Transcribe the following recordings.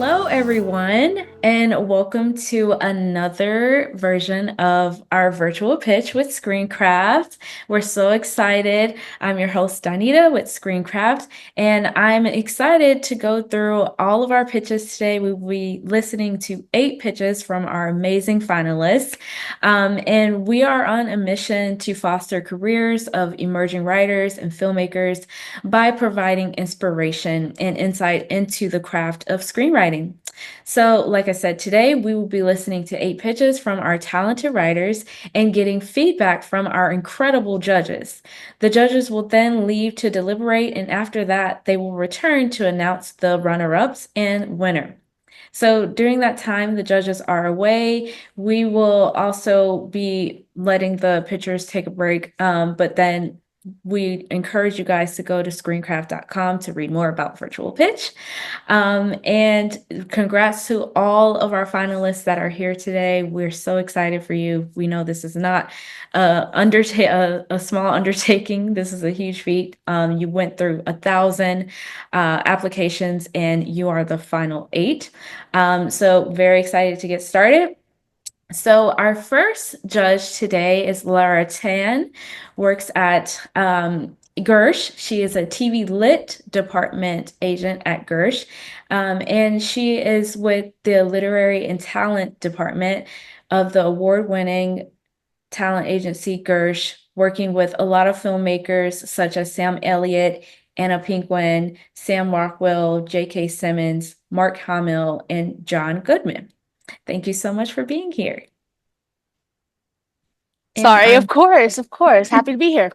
Hello, everyone, and welcome to another version of our virtual pitch with ScreenCraft. We're so excited. I'm your host, Donita, with ScreenCraft, and I'm excited to go through all of our pitches today. We will be listening to 8 pitches from our amazing finalists, and we are on a mission to foster careers of emerging writers and filmmakers by providing inspiration and insight into the craft of screenwriting. So, like I said, today we will be listening to 8 pitches from our talented writers and getting feedback from our incredible judges. The judges will then leave to deliberate, and after that, they will return to announce the runner ups and winner. So during that time, the judges are away. We will also be letting the pitchers take a break, but then we encourage you guys to go to screencraft.com to read more about virtual pitch. And congrats to all of our finalists that are here today. We're so excited for you. We know this is not a small undertaking. This is a huge feat. You went through 1,000 applications and you are the final 8. So very excited to get started. So our first judge today is Laura Tan, works at Gersh. She is a TV Lit department agent at Gersh, and she is with the Literary and Talent Department of the award-winning talent agency Gersh, working with a lot of filmmakers such as Sam Elliott, Anna Paquin, Sam Rockwell, J.K. Simmons, Mark Hamill, and John Goodman. Thank you so much for being here. And Sorry, our of course, of course. Happy to be here.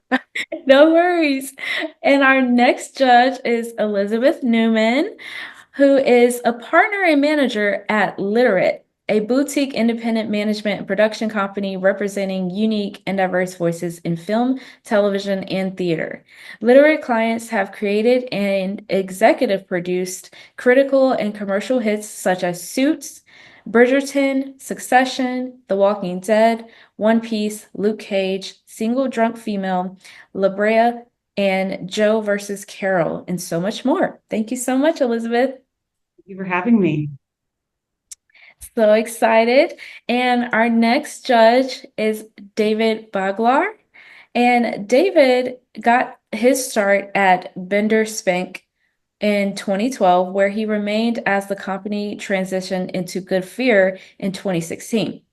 no worries. And our next judge is Elizabeth Newman, who is a partner and manager at Literate, a boutique independent management and production company representing unique and diverse voices in film, television, and theater. Literate clients have created and executive produced critical and commercial hits such as Suits, Bridgerton, Succession, The Walking Dead, One Piece, Luke Cage, Single Drunk Female, La Brea, and Joe versus Carol, and so much more. Thank you so much, Elizabeth. Thank you for having me. So excited. And our next judge is David Baglar. And David got his start at Bender Spank in 2012, where he remained as the company transitioned into Good Fear in 2016.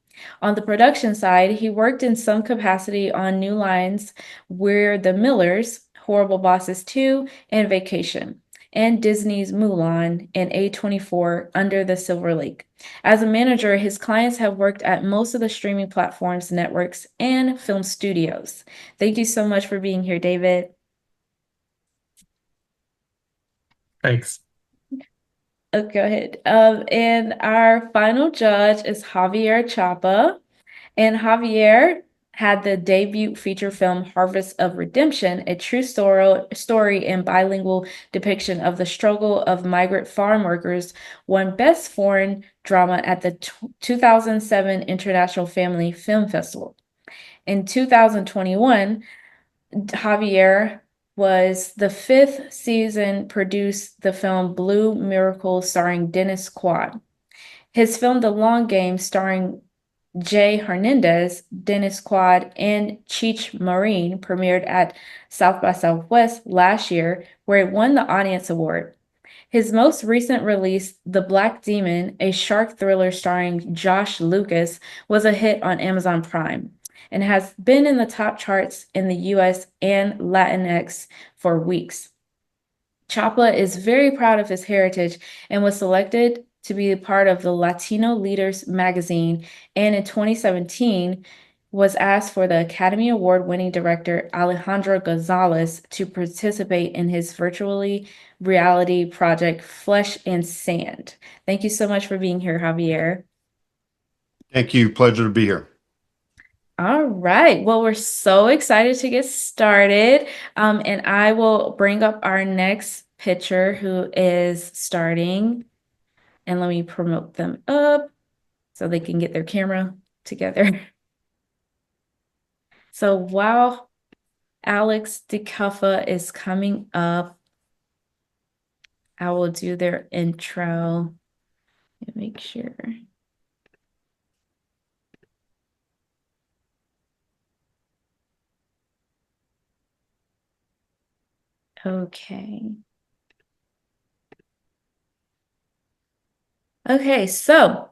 On the production side, he worked in some capacity on New Lines, We're the Millers, Horrible Bosses 2, and Vacation, and Disney's Mulan and A24 Under the Silver Lake. As a manager, his clients have worked at most of the streaming platforms, networks, and film studios. Thank you so much for being here, David. Thanks. Oh, go ahead. And our final judge is Javier Chapa. And Javier had the debut feature film Harvest of Redemption, a true story and bilingual depiction of the struggle of migrant farm workers, won Best Foreign Drama at the 2007 International Family Film Festival. In 2021, Javier was the 5th season produced the film Blue Miracle starring Dennis Quaid. His film The Long Game starring Jay Hernandez, Dennis Quaid, and Cheech Marin premiered at South by Southwest last year, where it won the Audience Award. His most recent release, The Black Demon, a shark thriller starring Josh Lucas, was a hit on Amazon Prime and has been in the top charts in the US and Latinx for weeks. Chapla is very proud of his heritage and was selected to be a part of the Latino Leaders magazine, and in 2017 was asked for the Academy Award winning director Alejandro Gonzalez to participate in his virtually reality project Flesh and Sand. Thank you so much for being here, Javier. Thank you. Pleasure to be here. All right. Well, we're so excited to get started. And I will bring up our next pitcher who is starting. And let me promote them up so they can get their camera together. So while Alex DeCuffa is coming up, I will do their intro. Make sure. Okay. Okay, so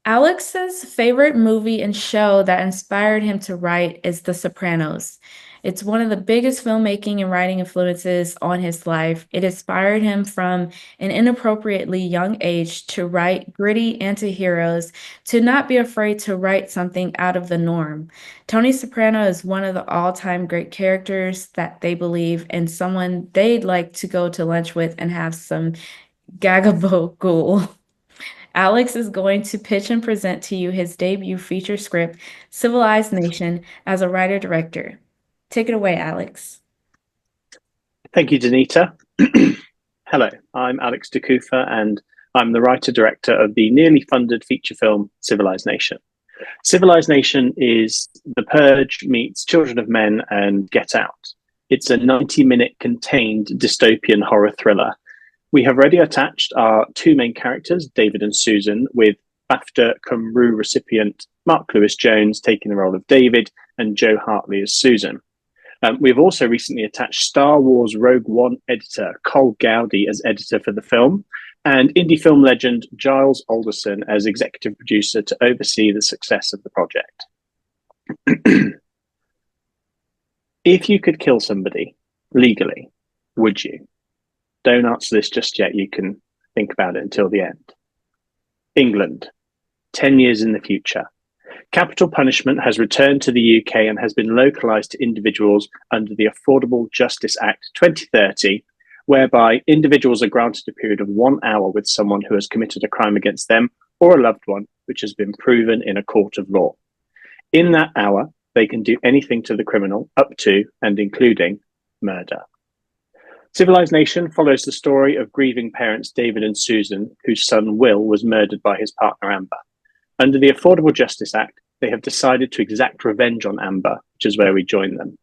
Alex's favorite movie and show that inspired him to write is The Sopranos. It's one of the biggest filmmaking and writing influences on his life. It inspired him from an inappropriately young age to write gritty anti-heroes, to not be afraid to write something out of the norm. Tony Soprano is one of the all-time great characters that they believe and someone they'd like to go to lunch with and have some gagabogle. Alex is going to pitch and present to you his debut feature script, Civilized Nation, as a writer-director. Take it away, Alex. Thank you, Danita. Hello, I'm Alex DeCufa, and I'm the writer-director of the nearly funded feature film Civilized Nation. Civilized Nation is The Purge meets Children of Men and Get Out. It's a 90-minute contained dystopian horror thriller. We have already attached our two main characters, David and Susan, with BAFTA Cymru recipient Mark Lewis-Jones taking the role of David and Joe Hartley as Susan. We've also recently attached Star Wars Rogue One editor Cole Gowdy as editor for the film, and indie film legend Giles Alderson as executive producer to oversee the success of the project. If you could kill somebody legally, would you? Don't answer this just yet. You can think about it until the end. England, 10 years in the future. Capital punishment has returned to the UK and has been localised to individuals under the Affordable Justice Act 2030, whereby individuals are granted a period of 1 hour with someone who has committed a crime against them or a loved one, which has been proven in a court of law. In that hour, they can do anything to the criminal, up to and including murder. Civilized Nation follows the story of grieving parents David and Susan, whose son Will was murdered by his partner Amber. Under the Affordable Justice Act, they have decided to exact revenge on Amber, which is where we join them.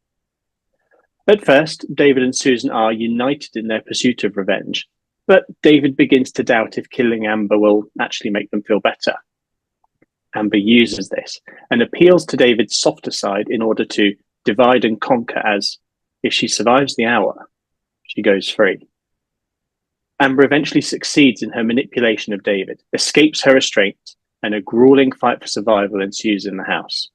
At first, David and Susan are united in their pursuit of revenge, but David begins to doubt if killing Amber will actually make them feel better. Amber uses this and appeals to David's softer side in order to divide and conquer, as if she survives the hour, she goes free. Amber eventually succeeds in her manipulation of David, escapes her restraint, and a grueling fight for survival ensues in the house.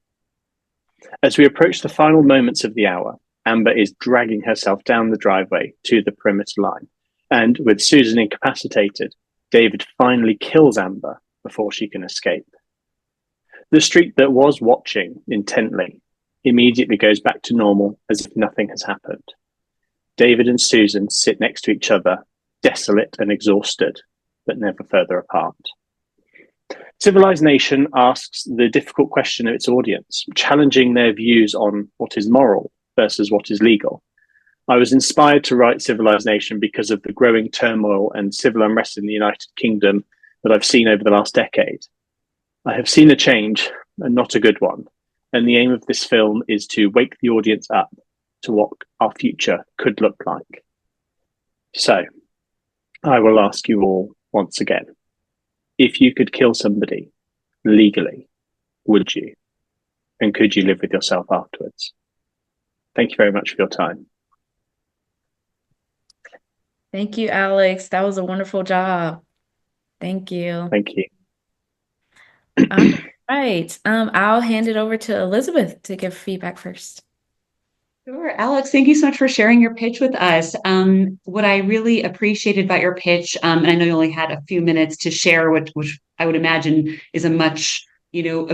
As we approach the final moments of the hour, Amber is dragging herself down the driveway to the perimeter line, and with Susan incapacitated, David finally kills Amber before she can escape. The street that was watching intently immediately goes back to normal as if nothing has happened. David and Susan sit next to each other, desolate and exhausted, but never further apart. Civilized Nation asks the difficult question of its audience, challenging their views on what is moral versus what is legal. I was inspired to write Civilized Nation because of the growing turmoil and civil unrest in the United Kingdom that I've seen over the last decade. I have seen a change, and not a good one, and the aim of this film is to wake the audience up to what our future could look like. So, I will ask you all once again, if you could kill somebody legally, would you? And could you live with yourself afterwards? Thank you very much for your time. Thank you, Alex. That was a wonderful job. Thank you. Thank you. All right. I'll hand it over to Elizabeth to give feedback first. Sure, Alex, thank you so much for sharing your pitch with us. What I really appreciated about your pitch, and I know you only had a few minutes to share, which I would imagine is a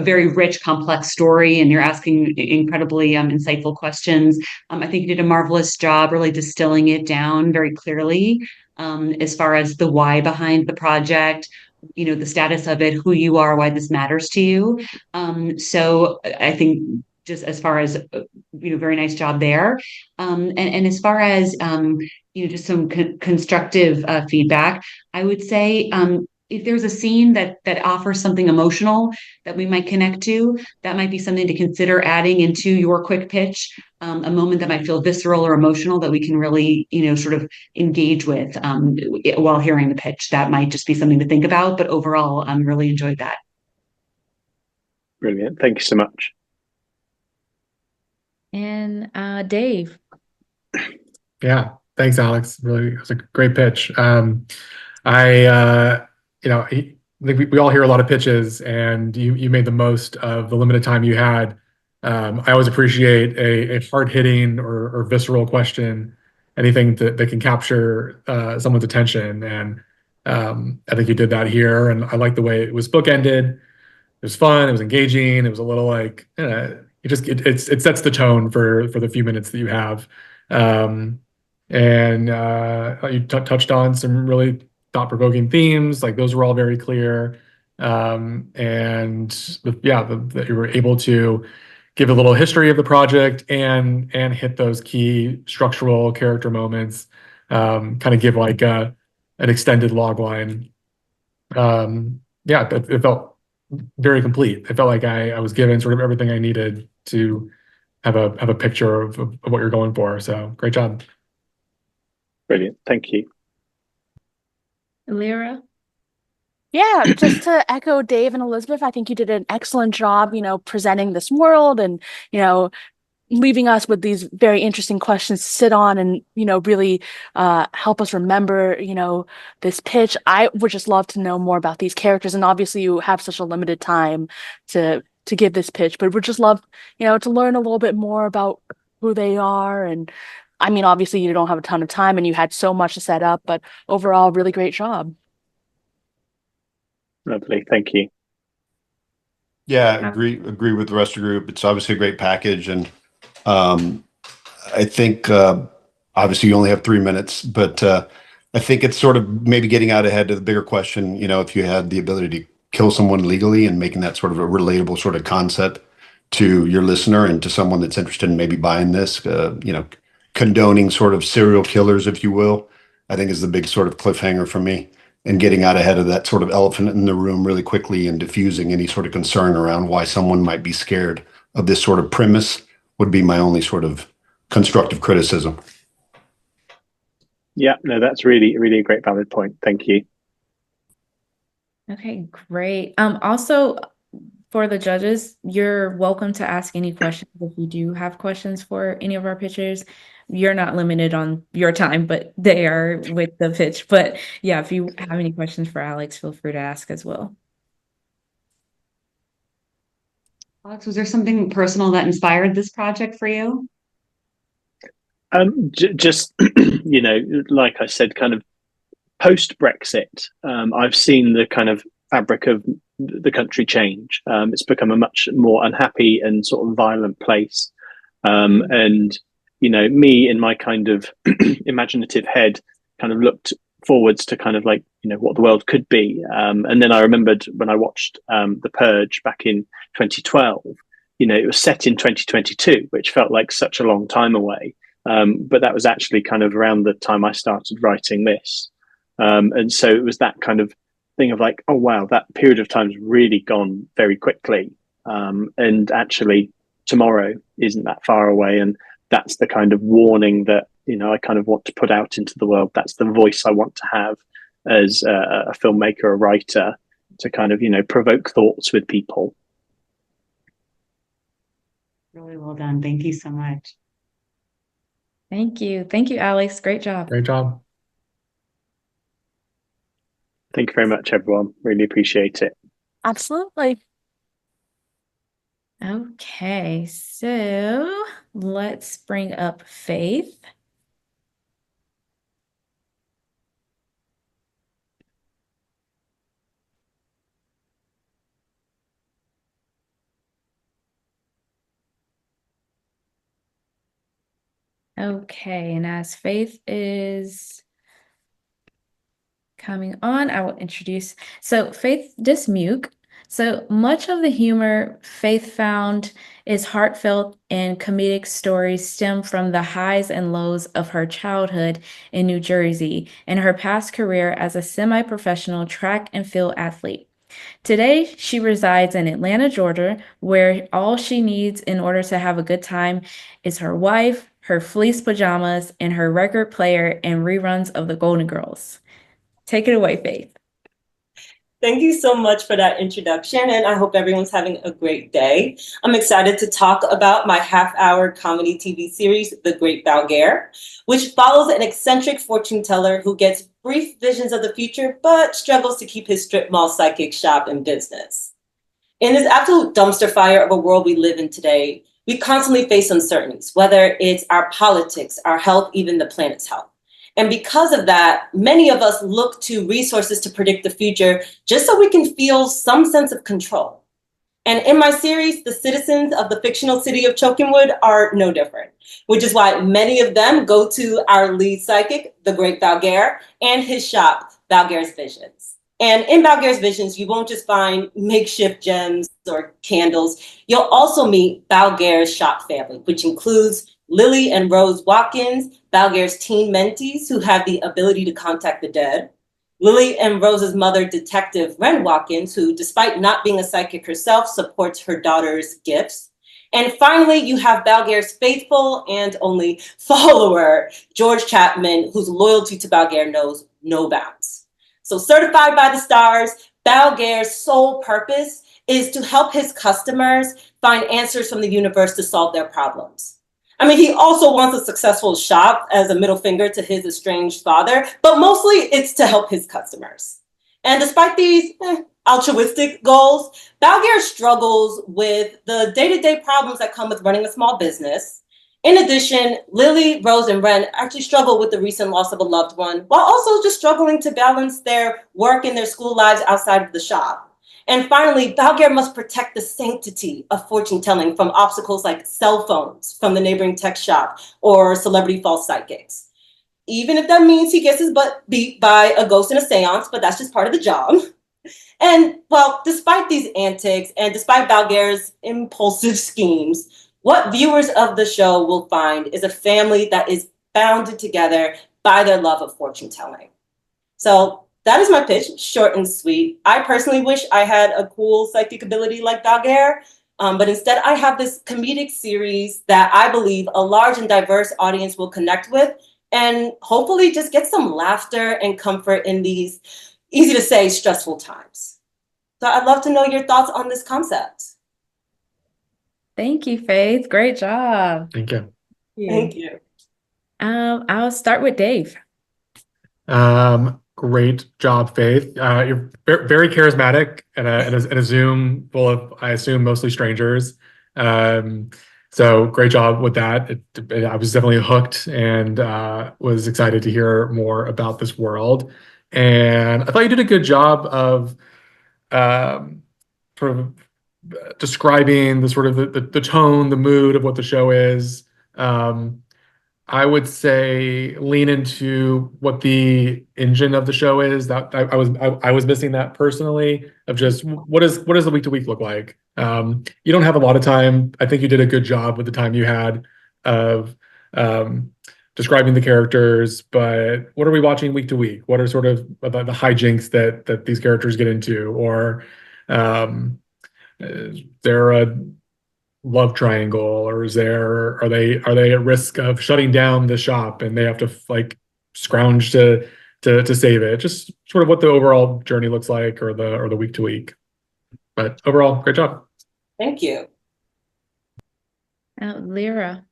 very rich, complex story, and you're asking incredibly insightful questions. I think you did a marvelous job really distilling it down very clearly, as far as the why behind the project, the status of it, who you are, why this matters to you. So I think just as far as, very nice job there. And as far as, just some constructive feedback, I would say, if there's a scene that offers something emotional that we might connect to, that might be something to consider adding into your quick pitch. A moment that might feel visceral or emotional that we can really, sort of engage with while hearing the pitch. That might just be something to think about. But overall, really enjoyed that. Brilliant. Thank you so much. And Dave. Yeah, thanks, Alex. Really, it was a great pitch. I think we all hear a lot of pitches, and you made the most of the limited time you had. I always appreciate a hard-hitting or visceral question, anything that can capture someone's attention, and I think you did that here. And I like the way it was bookended. It was fun. It was engaging. It was a little like it sets the tone for the few minutes that you have. Um, and you touched on some really thought-provoking themes. Like those were all very clear. And that you were able to give a little history of the project and hit those key structural character moments. Kind of give like an extended log line. It felt very complete. I felt like I was given sort of everything I needed to have a picture of what you're going for. So great job. Brilliant. Thank you. Lyra. Yeah, just to echo Dave and Elizabeth, I think you did an excellent job, presenting this world and, leaving us with these very interesting questions to sit on and, really help us remember, this pitch. I would just love to know more about these characters. And obviously you have such a limited time to give this pitch, but would just love, to learn a little bit more about who they are. And I mean, obviously you don't have a ton of time and you had so much to set up, but overall, really great job. Lovely. Thank you. Yeah, agree with the rest of the group. It's obviously a great package, and I think obviously you only have 3 minutes, but I think it's sort of maybe getting out ahead of the bigger question. If you had the ability to kill someone legally and making that sort of a relatable sort of concept to your listener and to someone that's interested in maybe buying this, condoning sort of serial killers, if you will, I think is the big sort of cliffhanger for me. And getting out ahead of that sort of elephant in the room really quickly and diffusing any sort of concern around why someone might be scared of this sort of premise would be my only sort of constructive criticism. Yeah, no, that's really, really a great valid point. Thank you. Okay, great. Also, for the judges, you're welcome to ask any questions if you do have questions for any of our pitchers. You're not limited on your time, but they are with the pitch. But yeah, if you have any questions for Alex, feel free to ask as well. Alex, was there something personal that inspired this project for you? Just like I said, kind of post Brexit, I've seen the kind of fabric of the country change. It's become a much more unhappy and sort of violent place. And me in my kind of imaginative head kind of looked forwards to kind of like, what the world could be. And then I remembered when I watched The Purge back in 2012, it was set in 2022, which felt like such a long time away. But that was actually kind of around the time I started writing this. And so it was that kind of thing of like, oh, wow, that period of time's really gone very quickly. And actually tomorrow isn't that far away. And that's the kind of warning that, I kind of want to put out into the world. That's the voice I want to have as a filmmaker, a writer, to kind of, provoke thoughts with people. Really well done. Thank you so much. Thank you. Thank you, Alex. Great job. Great job. Thank you very much, everyone. Really appreciate it. Absolutely. Okay, so let's bring up Faith. Okay, and as Faith is coming on, I will introduce. So Faith Dismuke So much of the humor Faith found is heartfelt and comedic stories stem from the highs and lows of her childhood in New Jersey and her past career as a semi-professional track and field athlete. Today, she resides in Atlanta, Georgia, where all she needs in order to have a good time is her wife, her fleece pajamas, and her record player and reruns of the Golden Girls. Take it away, Faith. Thank you so much for that introduction, and I hope everyone's having a great day. I'm excited to talk about my half-hour comedy TV series, The Great Balgair, which follows an eccentric fortune teller who gets brief visions of the future, but struggles to keep his strip mall psychic shop in business. In this absolute dumpster fire of a world we live in today, we constantly face uncertainties, whether it's our politics, our health, even the planet's health. And because of that, many of us look to resources to predict the future just so we can feel some sense of control. And in my series, the citizens of the fictional city of Chokenwood are no different, which is why many of them go to our lead psychic, the Great Balgair, and his shop, Balgair's Visions. And in Balgair's Visions, you won't just find makeshift gems or candles. You'll also meet Balgair's shop family, which includes Lily and Rose Watkins, Balgair's teen mentees who have the ability to contact the dead. Lily and Rose's mother, Detective Wren Watkins, who, despite not being a psychic herself, supports her daughter's gifts. And finally, you have Balgair's faithful and only follower, George Chapman, whose loyalty to Balgair knows no bounds. So certified by the stars, Balgair's sole purpose is to help his customers find answers from the universe to solve their problems. I mean, he also wants a successful shop as a middle finger to his estranged father, but mostly it's to help his customers. And despite these altruistic goals, Balgair struggles with the day-to-day problems that come with running a small business. In addition, Lily, Rose, and Wren actually struggle with the recent loss of a loved one, while also just struggling to balance their work and their school lives outside of the shop. And finally, Balgair must protect the sanctity of fortune telling from obstacles like cell phones from the neighboring tech shop or celebrity false psychics. Even if that means he gets his butt beat by a ghost in a seance, but that's just part of the job. And well, despite these antics and despite Balgair's impulsive schemes, what viewers of the show will find is a family that is bounded together by their love of fortune telling. So that is my pitch, short and sweet. I personally wish I had a cool psychic ability like Balgair, but instead I have this comedic series that I believe a large and diverse audience will connect with and hopefully just get some laughter and comfort in these, easy to say, stressful times. So I'd love to know your thoughts on this concept. Thank you, Faith. Great job. Thank you. Thank you. I'll start with Dave. Great job, Faith. You're very charismatic and a Zoom full of, I assume, mostly strangers. So great job with that. I was definitely hooked and was excited to hear more about this world. And I thought you did a good job of sort of describing the sort of the tone, the mood of what the show is. I would say lean into what the engine of the show is. That I was missing that personally, of just what does the week to week look like. You don't have a lot of time. I think you did a good job with the time you had of describing the characters, but what are we watching week to week? What are sort of the hijinks that these characters get into, or is there a love triangle, or are they at risk of shutting down the shop and they have to like scrounge to save it? Just sort of what the overall journey looks like, or the week to week. But overall, great job. Thank you. Lyra.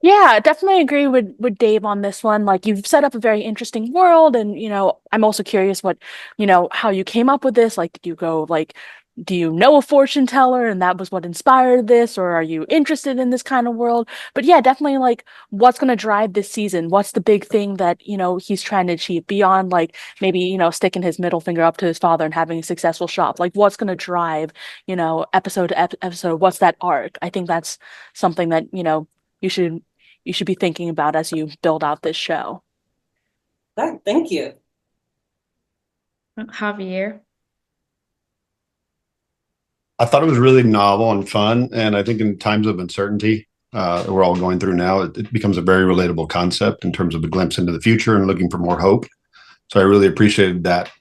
Yeah, definitely agree with Dave on this one. Like, you've set up a very interesting world, and I'm also curious what, how you came up with this. Like, did you go like, do you know a fortune teller and that was what inspired this, or are you interested in this kind of world? But yeah, definitely, like, what's going to drive this season? What's the big thing that he's trying to achieve beyond, like, maybe sticking his middle finger up to his father and having a successful shop? Like, what's going to drive episode to episode? What's that arc? I think that's something that you should be thinking about as you build out this show. Thank you. Javier. I thought it was really novel and fun. And I think in times of uncertainty that we're all going through now, it becomes a very relatable concept in terms of a glimpse into the future and looking for more hope. So I really appreciated that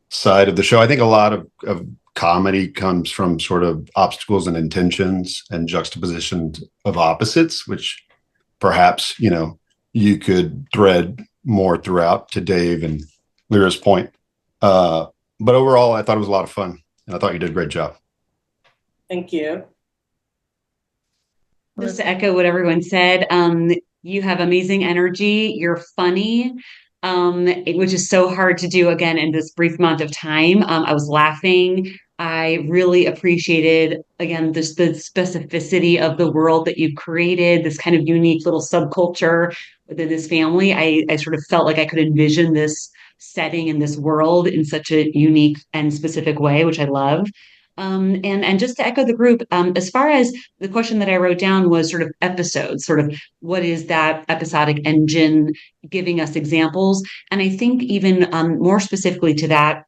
side of the show. I think a lot of comedy comes from sort of obstacles and intentions and juxtapositions of opposites, which perhaps, you could thread more throughout, to Dave and Lyra's point. But overall, I thought it was a lot of fun, and I thought you did a great job. Thank you. Just to echo what everyone said, you have amazing energy. You're funny, which is so hard to do again in this brief amount of time. I was laughing. I really appreciated, again, the specificity of the world that you've created, this kind of unique little subculture within this family. I sort of felt like I could envision this setting in this world in such a unique and specific way, which I love. And just to echo the group, as far as the question that I wrote down was sort of episodes, sort of what is that episodic engine giving us examples? And I think even more specifically to that,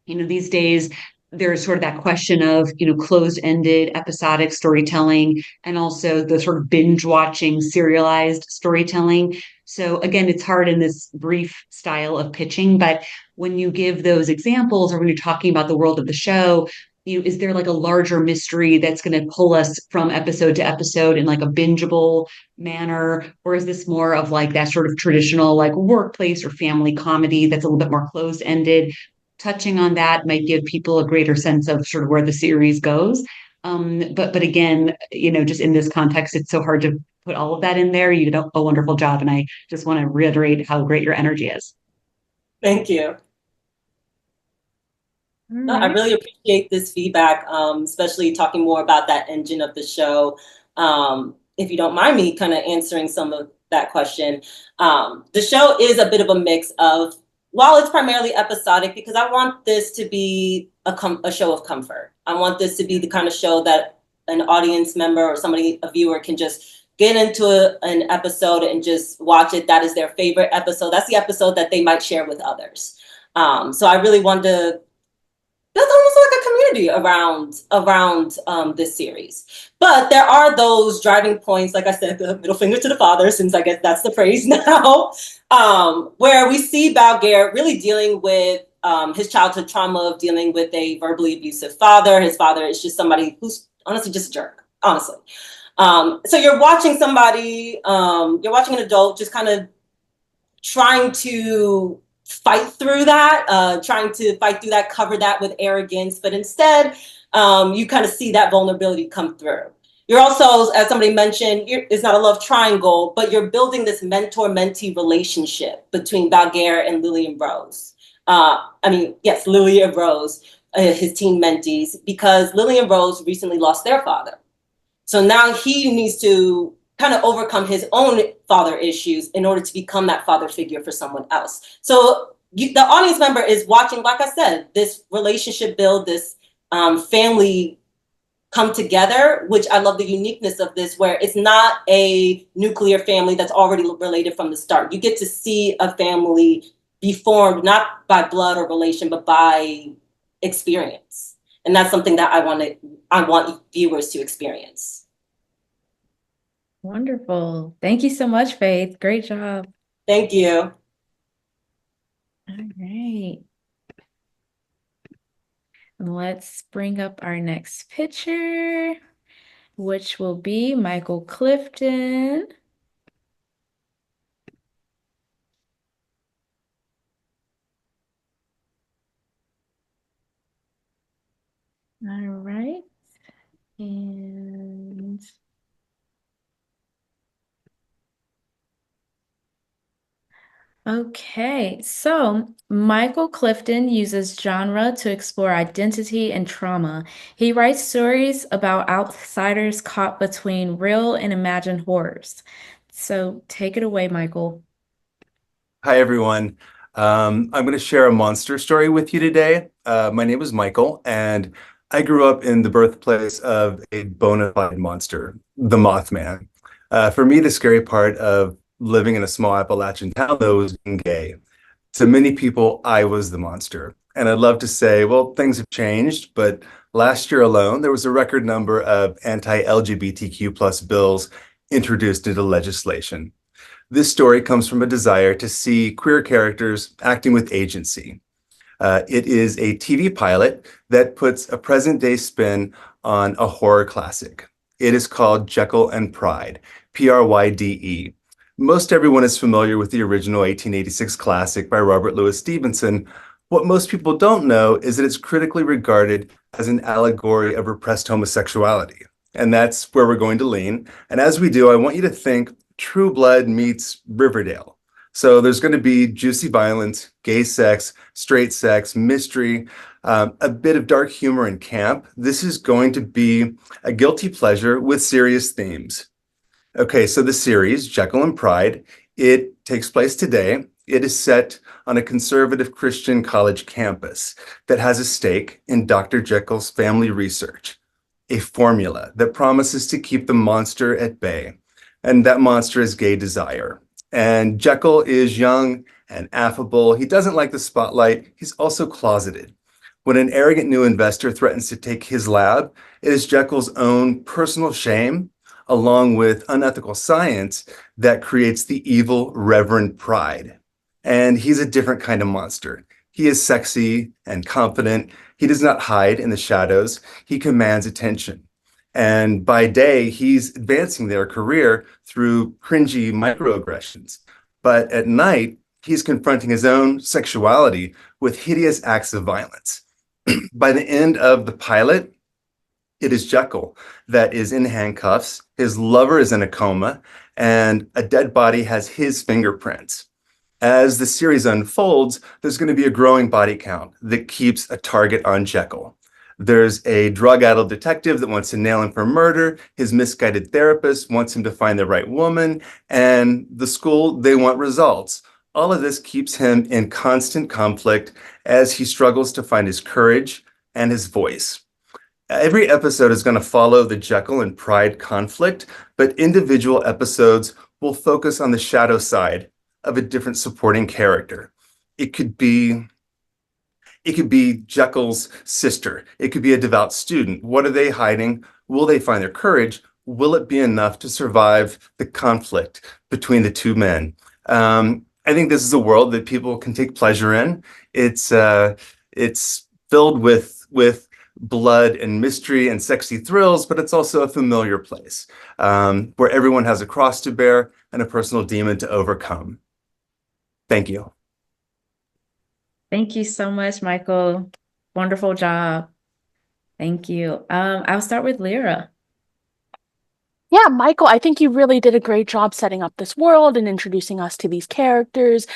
these days there's sort of that question of, closed-ended episodic storytelling and also the sort of binge watching serialized storytelling. So again, it's hard in this brief style of pitching, but when you give those examples or when you're talking about the world of the show, is there like a larger mystery that's going to pull us from episode to episode in like a bingeable manner? Or is this more of like that sort of traditional like workplace or family comedy that's a little bit more closed-ended? Touching on that might give people a greater sense of sort of where the series goes. But again, just in this context, it's so hard to put all of that in there. You do a wonderful job. And I just want to reiterate how great your energy is. Thank you. No, I really appreciate this feedback, especially talking more about that engine of the show. If you don't mind me kind of answering some of that question, the show is a bit of a mix of, while it's primarily episodic, because I want this to be a show of comfort. I want this to be the kind of show that an audience member or somebody, a viewer, can just get into an episode and just watch it. That is their favorite episode. That's the episode that they might share with others. So I really wanted to build almost like a community around this series. But there are those driving points, like I said, the middle finger to the father, since I guess that's the phrase now, where we see Balgair really dealing with his childhood trauma of dealing with a verbally abusive father. His father is just somebody who's honestly just a jerk, honestly. So you're watching somebody, you're watching an adult just kind of trying to fight through that, cover that with arrogance, but instead you kind of see that vulnerability come through. You're also, as somebody mentioned, it's not a love triangle, but you're building this mentor-mentee relationship between Balgair and Lily and Rose. Lily and Rose, his teen mentees, because Lily and Rose recently lost their father. So now he needs to kind of overcome his own father issues in order to become that father figure for someone else. So the audience member is watching, like I said, this relationship build, this family come together, which I love the uniqueness of this, where it's not a nuclear family that's already related from the start. You get to see a family be formed, not by blood or relation, but by experience. And that's something that I want viewers to experience. Wonderful. Thank you so much, Faith. Great job. Thank you. All right. Let's bring up our next picture, which will be Michael Clifton. All right. And okay, so Michael Clifton uses genre to explore identity and trauma. He writes stories about outsiders caught between real and imagined horrors. So take it away, Michael. Hi, everyone. I'm going to share a monster story with you today. My name is Michael, and I grew up in the birthplace of a bona fide monster, the Mothman. For me, the scary part of living in a small Appalachian town, though, was being gay. To many people, I was the monster. And I'd love to say, well, things have changed, but Last year alone, there was a record number of anti-LGBTQ plus bills introduced into legislation. This story comes from a desire to see queer characters acting with agency. It is a TV pilot that puts a present-day spin on a horror classic. It is called Jekyll and Pride, Pryde. Most everyone is familiar with the original 1886 classic by Robert Louis Stevenson. What most people don't know is that it's critically regarded as an allegory of repressed homosexuality. And that's where we're going to lean. And as we do, I want you to think True Blood meets Riverdale. So there's going to be juicy violence, gay sex, straight sex, mystery, a bit of dark humor and camp. This is going to be a guilty pleasure with serious themes. Okay, so the series, Jekyll and Pride, it takes place today. It is set on a conservative Christian college campus that has a stake in Dr. Jekyll's family research, a formula that promises to keep the monster at bay. And that monster is gay desire. And Jekyll is young and affable. He doesn't like the spotlight. He's also closeted. When an arrogant new investor threatens to take his lab, it is Jekyll's own personal shame, along with unethical science, that creates the evil Reverend Pride. And he's a different kind of monster. He is sexy and confident. He does not hide in the shadows. He commands attention. And by day, he's advancing their career through cringy microaggressions. But at night, he's confronting his own sexuality with hideous acts of violence. By the end of the pilot, it is Jekyll that is in handcuffs, his lover is in a coma, and a dead body has his fingerprints. As the series unfolds, there's going to be a growing body count that keeps a target on Jekyll. There's a drug-addled detective that wants to nail him for murder. His misguided therapist wants him to find the right woman. And the school, they want results. All of this keeps him in constant conflict as he struggles to find his courage and his voice. Every episode is going to follow the Jekyll and Pride conflict, but individual episodes will focus on the shadow side of a different supporting character. It could be Jekyll's sister. It could be a devout student. What are they hiding? Will they find their courage? Will it be enough to survive the conflict between the two men? I think this is a world that people can take pleasure in. It's filled with blood and mystery and sexy thrills, but it's also a familiar place where everyone has a cross to bear and a personal demon to overcome. Thank you. Thank you so much, Michael. Wonderful job. Thank you. I'll start with Lyra. Yeah, Michael, I think you really did a great job setting up this world and introducing us to these characters.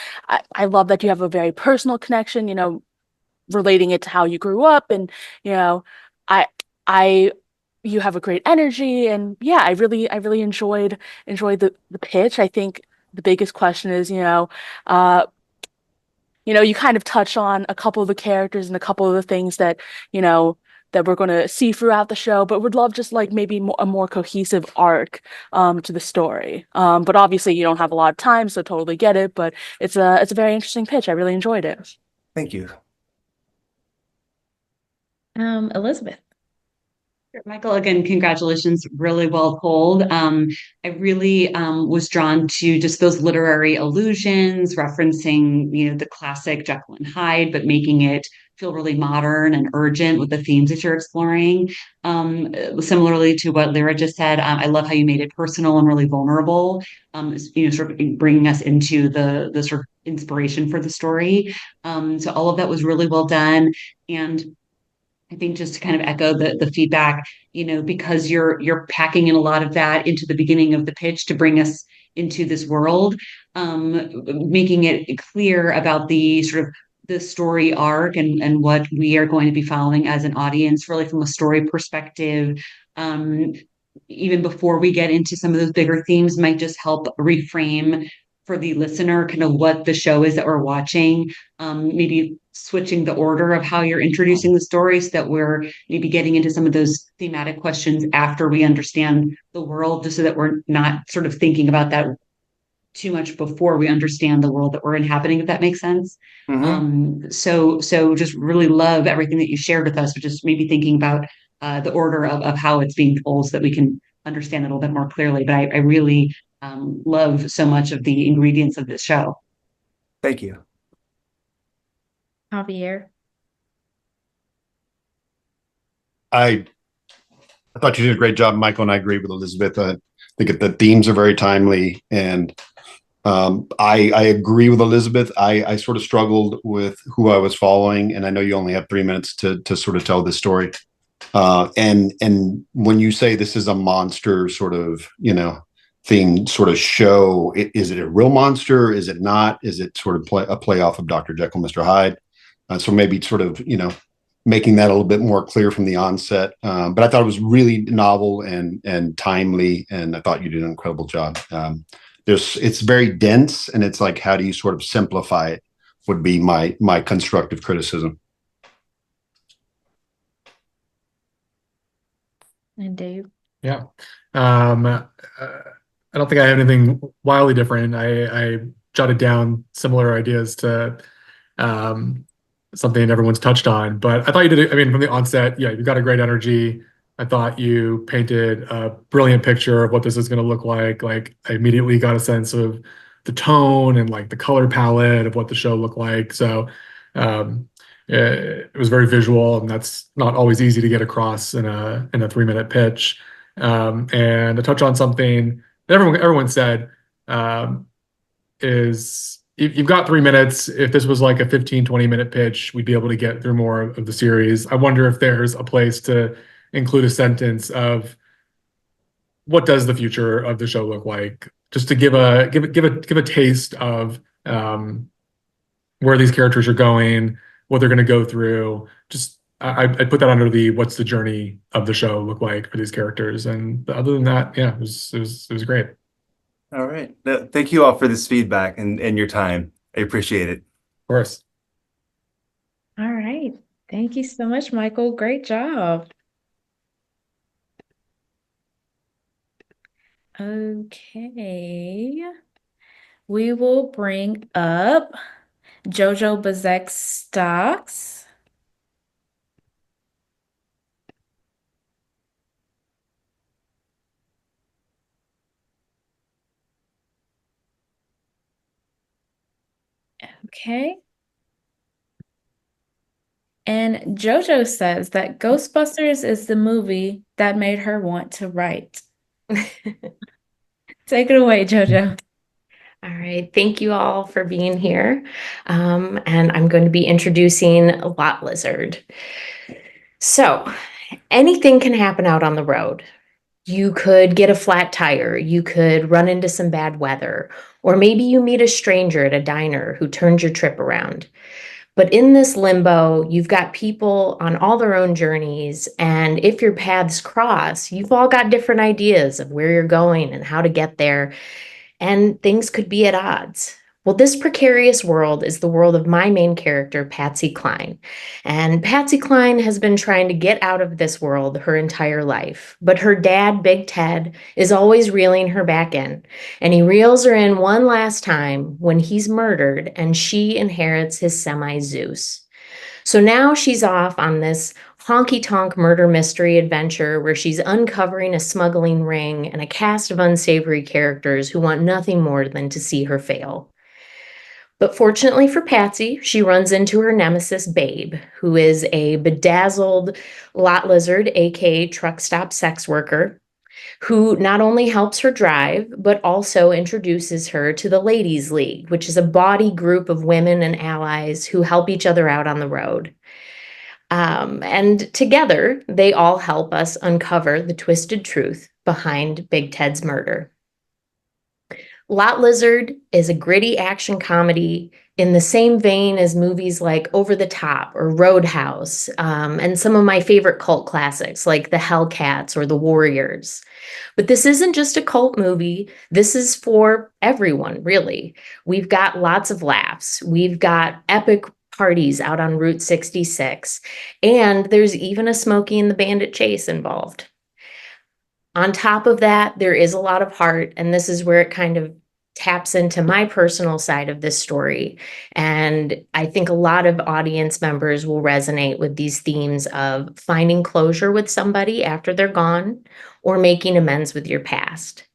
I love that you have a very personal connection, relating it to how you grew up, and I you have a great energy, and yeah, I really enjoyed the pitch. I think the biggest question is, you kind of touch on a couple of the characters and a couple of the things that, that we're going to see throughout the show, but would love just like maybe a more cohesive arc to the story. But obviously you don't have a lot of time, so totally get it. But it's a very interesting pitch. I really enjoyed it. Thank you. Elizabeth. Michael, again, congratulations. Really well told. I really was drawn to just those literary allusions, referencing, the classic Jekyll and Hyde, but making it feel really modern and urgent with the themes that you're exploring. Similarly to what Lyra just said, I love how you made it personal and really vulnerable, sort of bringing us into the sort of inspiration for the story. So all of that was really well done. And I think just to kind of echo the feedback, because you're packing in a lot of that into the beginning of the pitch to bring us into this world, making it clear about the sort of the story arc and what we are going to be following as an audience, really from a story perspective. Even before we get into some of those bigger themes, might just help reframe for the listener kind of what the show is that we're watching, maybe switching the order of how you're introducing the story so that we're maybe getting into some of those thematic questions after we understand the world, just so that we're not sort of thinking about that too much before we understand the world that we're inhabiting, if that makes sense. So just really love everything that you shared with us, but just maybe thinking about the order of how it's being told so that we can understand it a little bit more clearly. But I really love so much of the ingredients of this show. Thank you. Javier. I thought you did a great job, Michael, and I agree with Elizabeth. I think the themes are very timely, and I agree with Elizabeth. I sort of struggled with who I was following, and I know you only have 3 minutes to sort of tell this story. And when you say this is a monster sort of, themed sort of show, is it a real monster? Is it not? Is it sort of a play off of Dr. Jekyll, Mr. Hyde? So maybe sort of, making that a little bit more clear from the onset. But I thought it was really novel and timely, and I thought you did an incredible job. It's very dense, and it's like, how do you sort of simplify it? Would be my constructive criticism. And Dave. Yeah. I don't think I have anything wildly different. I jotted down similar ideas to something everyone's touched on, but I thought you did it. I mean, from the onset, yeah, you've got a great energy. I thought you painted a brilliant picture of what this is going to look like. Like, I immediately got a sense of the tone and like the color palette of what the show looked like. So it was very visual, and that's not always easy to get across in a 3-minute pitch. And to touch on something that everyone said, is you've got 3 minutes. If this was like a 15-20 minute pitch, we'd be able to get through more of the series. I wonder if there's a place to include a sentence of what does the future of the show look like, just to give a taste of where these characters are going, what they're going to go through. Just I put that under the what's the journey of the show look like for these characters. And other than that, yeah, it was great. All right. Thank you all for this feedback and your time. I appreciate it. Of course. All right. Thank you so much, Michael. Great job. Okay. We will bring up Jojo Bazek Stocks. Okay. And Jojo says that Ghostbusters is the movie that made her want to write. Take it away, Jojo. All right, thank you all for being here. And I'm going to be introducing Lot Lizard. So, anything can happen out on the road. You could get a flat tire, you could run into some bad weather, or maybe you meet a stranger at a diner who turns your trip around. But in this limbo, you've got people on all their own journeys, and if your paths cross, you've all got different ideas of where you're going and how to get there, and things could be at odds. Well, this precarious world is the world of my main character, Patsy Cline. And Patsy Cline has been trying to get out of this world her entire life. But her dad, Big Ted, is always reeling her back in. And he reels her in one last time when he's murdered and she inherits his semi-Zeus. So now she's off on this honky-tonk murder mystery adventure where she's uncovering a smuggling ring and a cast of unsavory characters who want nothing more than to see her fail. But fortunately for Patsy, she runs into her nemesis, Babe, who is a bedazzled lot lizard, aka truck stop sex worker, who not only helps her drive, but also introduces her to the Ladies League, which is a bawdy group of women and allies who help each other out on the road. And together, they all help us uncover the twisted truth behind Big Ted's murder. Lot Lizard is a gritty action comedy in the same vein as movies like Over the Top or Roadhouse, and some of my favorite cult classics like The Hellcats or The Warriors. But this isn't just a cult movie. This is for everyone, really. We've got lots of laughs. We've got epic parties out on Route 66, and there's even a Smokey and the Bandit chase involved. On top of that, there is a lot of heart, and this is where it kind of taps into my personal side of this story. And I think a lot of audience members will resonate with these themes of finding closure with somebody after they're gone or making amends with your past.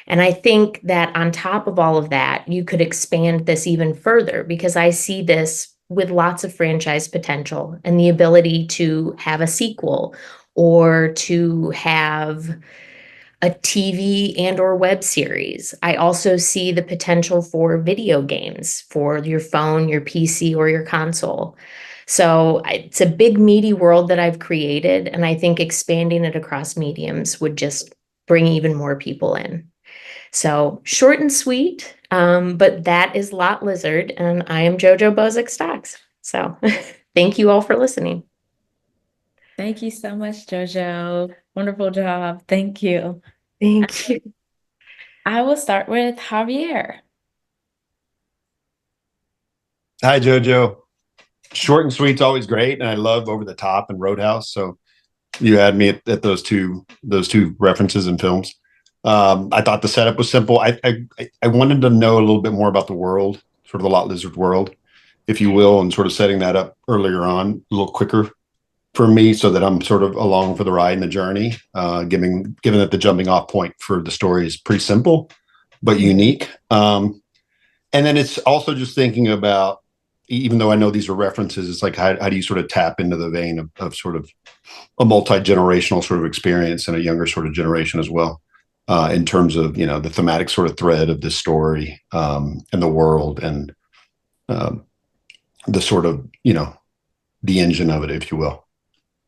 And I think that on top of all of that, you could expand this even further because I see this with lots of franchise potential and the ability to have a sequel or to have a TV and or web series. I also see the potential for video games for your phone, your PC, or your console. So it's a big meaty world that I've created, and I think expanding it across mediums would just bring even more people in. So short and sweet, but that is Lot Lizard, and I am JoJo Bozick Stocks. So thank you all for listening. Thank you so much, JoJo. Wonderful job. Thank you. Thank you. I will start with Javier. Hi, Jojo. Short and sweet's always great, and I love Over the Top and Roadhouse. So you had me at those two references and films. I thought the setup was simple. I wanted to know a little bit more about the world, sort of the Lot Lizard world, if you will, and sort of setting that up earlier on a little quicker for me, so that I'm sort of along for the ride and the journey. Given that the jumping off point for the story is pretty simple but unique. And then it's also just thinking about, even though I know these are references, it's like how do you sort of tap into the vein of sort of a multi-generational sort of experience and a younger sort of generation as well, in terms of, the thematic sort of thread of this story, and the world and the sort of, the engine of it, if you will.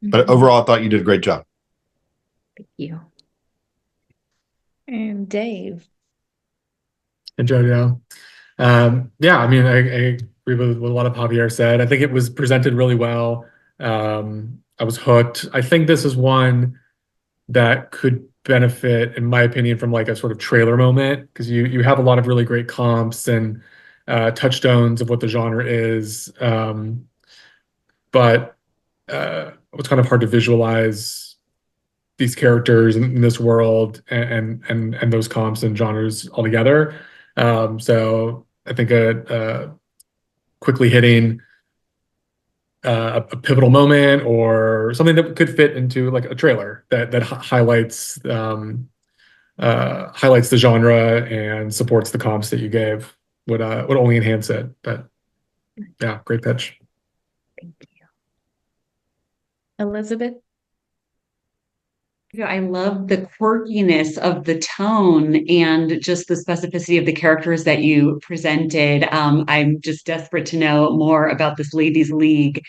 But overall, I thought you did a great job. Thank you. And Dave. And JoJo. Yeah, I mean, I agree with what a lot of Javier said. I think it was presented really well. I was hooked. I think this is one that could benefit, in my opinion, from like a sort of trailer moment, because you have a lot of really great comps and touchstones of what the genre is. But it was kind of hard to visualize these characters in this world and those comps and genres altogether. So I think a quickly hitting a pivotal moment or something that could fit into like a trailer that highlights highlights the genre and supports the comps that you gave would only enhance it. But yeah, great pitch. Thank you. Elizabeth. I love the quirkiness of the tone and just the specificity of the characters that you presented. I'm just desperate to know more about this ladies' league.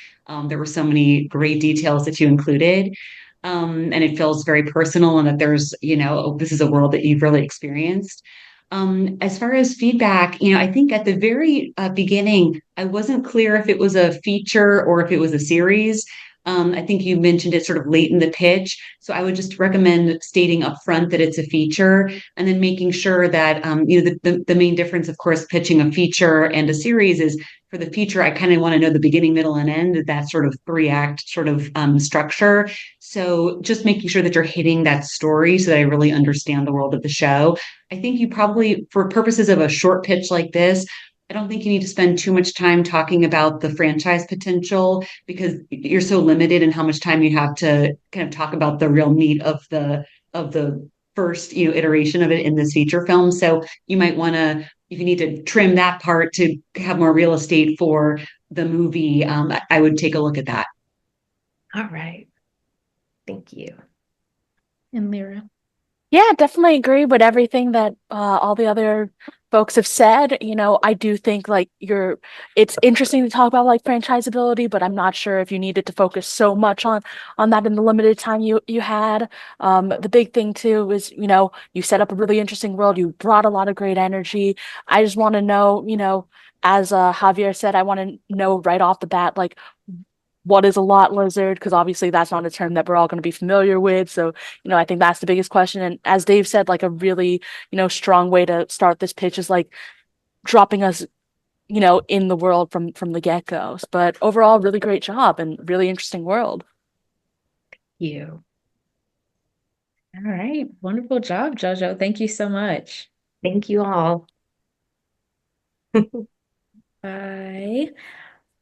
There were so many great details that you included. And it feels very personal, and that there's, this is a world that you've really experienced. As far as feedback, I think at the very beginning, I wasn't clear if it was a feature or if it was a series. I think you mentioned it sort of late in the pitch. So I would just recommend stating up front that it's a feature, and then making sure that, the main difference, of course, pitching a feature and a series is, for the feature, I kind of want to know the beginning, middle, and end, that sort of 3-act sort of structure. So just making sure that you're hitting that story so that I really understand the world of the show. I think you probably, for purposes of a short pitch like this, I don't think you need to spend too much time talking about the franchise potential, because you're so limited in how much time you have to kind of talk about the real meat of the first, iteration of it in this feature film. So you might want to, if you need to trim that part to have more real estate for the movie, I would take a look at that. All right. Thank you. And Lyra. Yeah, definitely agree with everything that all the other folks have said. I do think like it's interesting to talk about like franchisability, but I'm not sure if you needed to focus so much on that in the limited time you had. The big thing too is, you set up a really interesting world. You brought a lot of great energy. I just want to know, as Javier said, I want to know right off the bat, like, what is a lot lizard? Because obviously that's not a term that we're all going to be familiar with. So, I think that's the biggest question. And as Dave said, like a really, strong way to start this pitch is like dropping us, in the world from the get-go. But overall, really great job and really interesting world. You. All right. Wonderful job, JoJo. Thank you so much. Thank you all. Bye.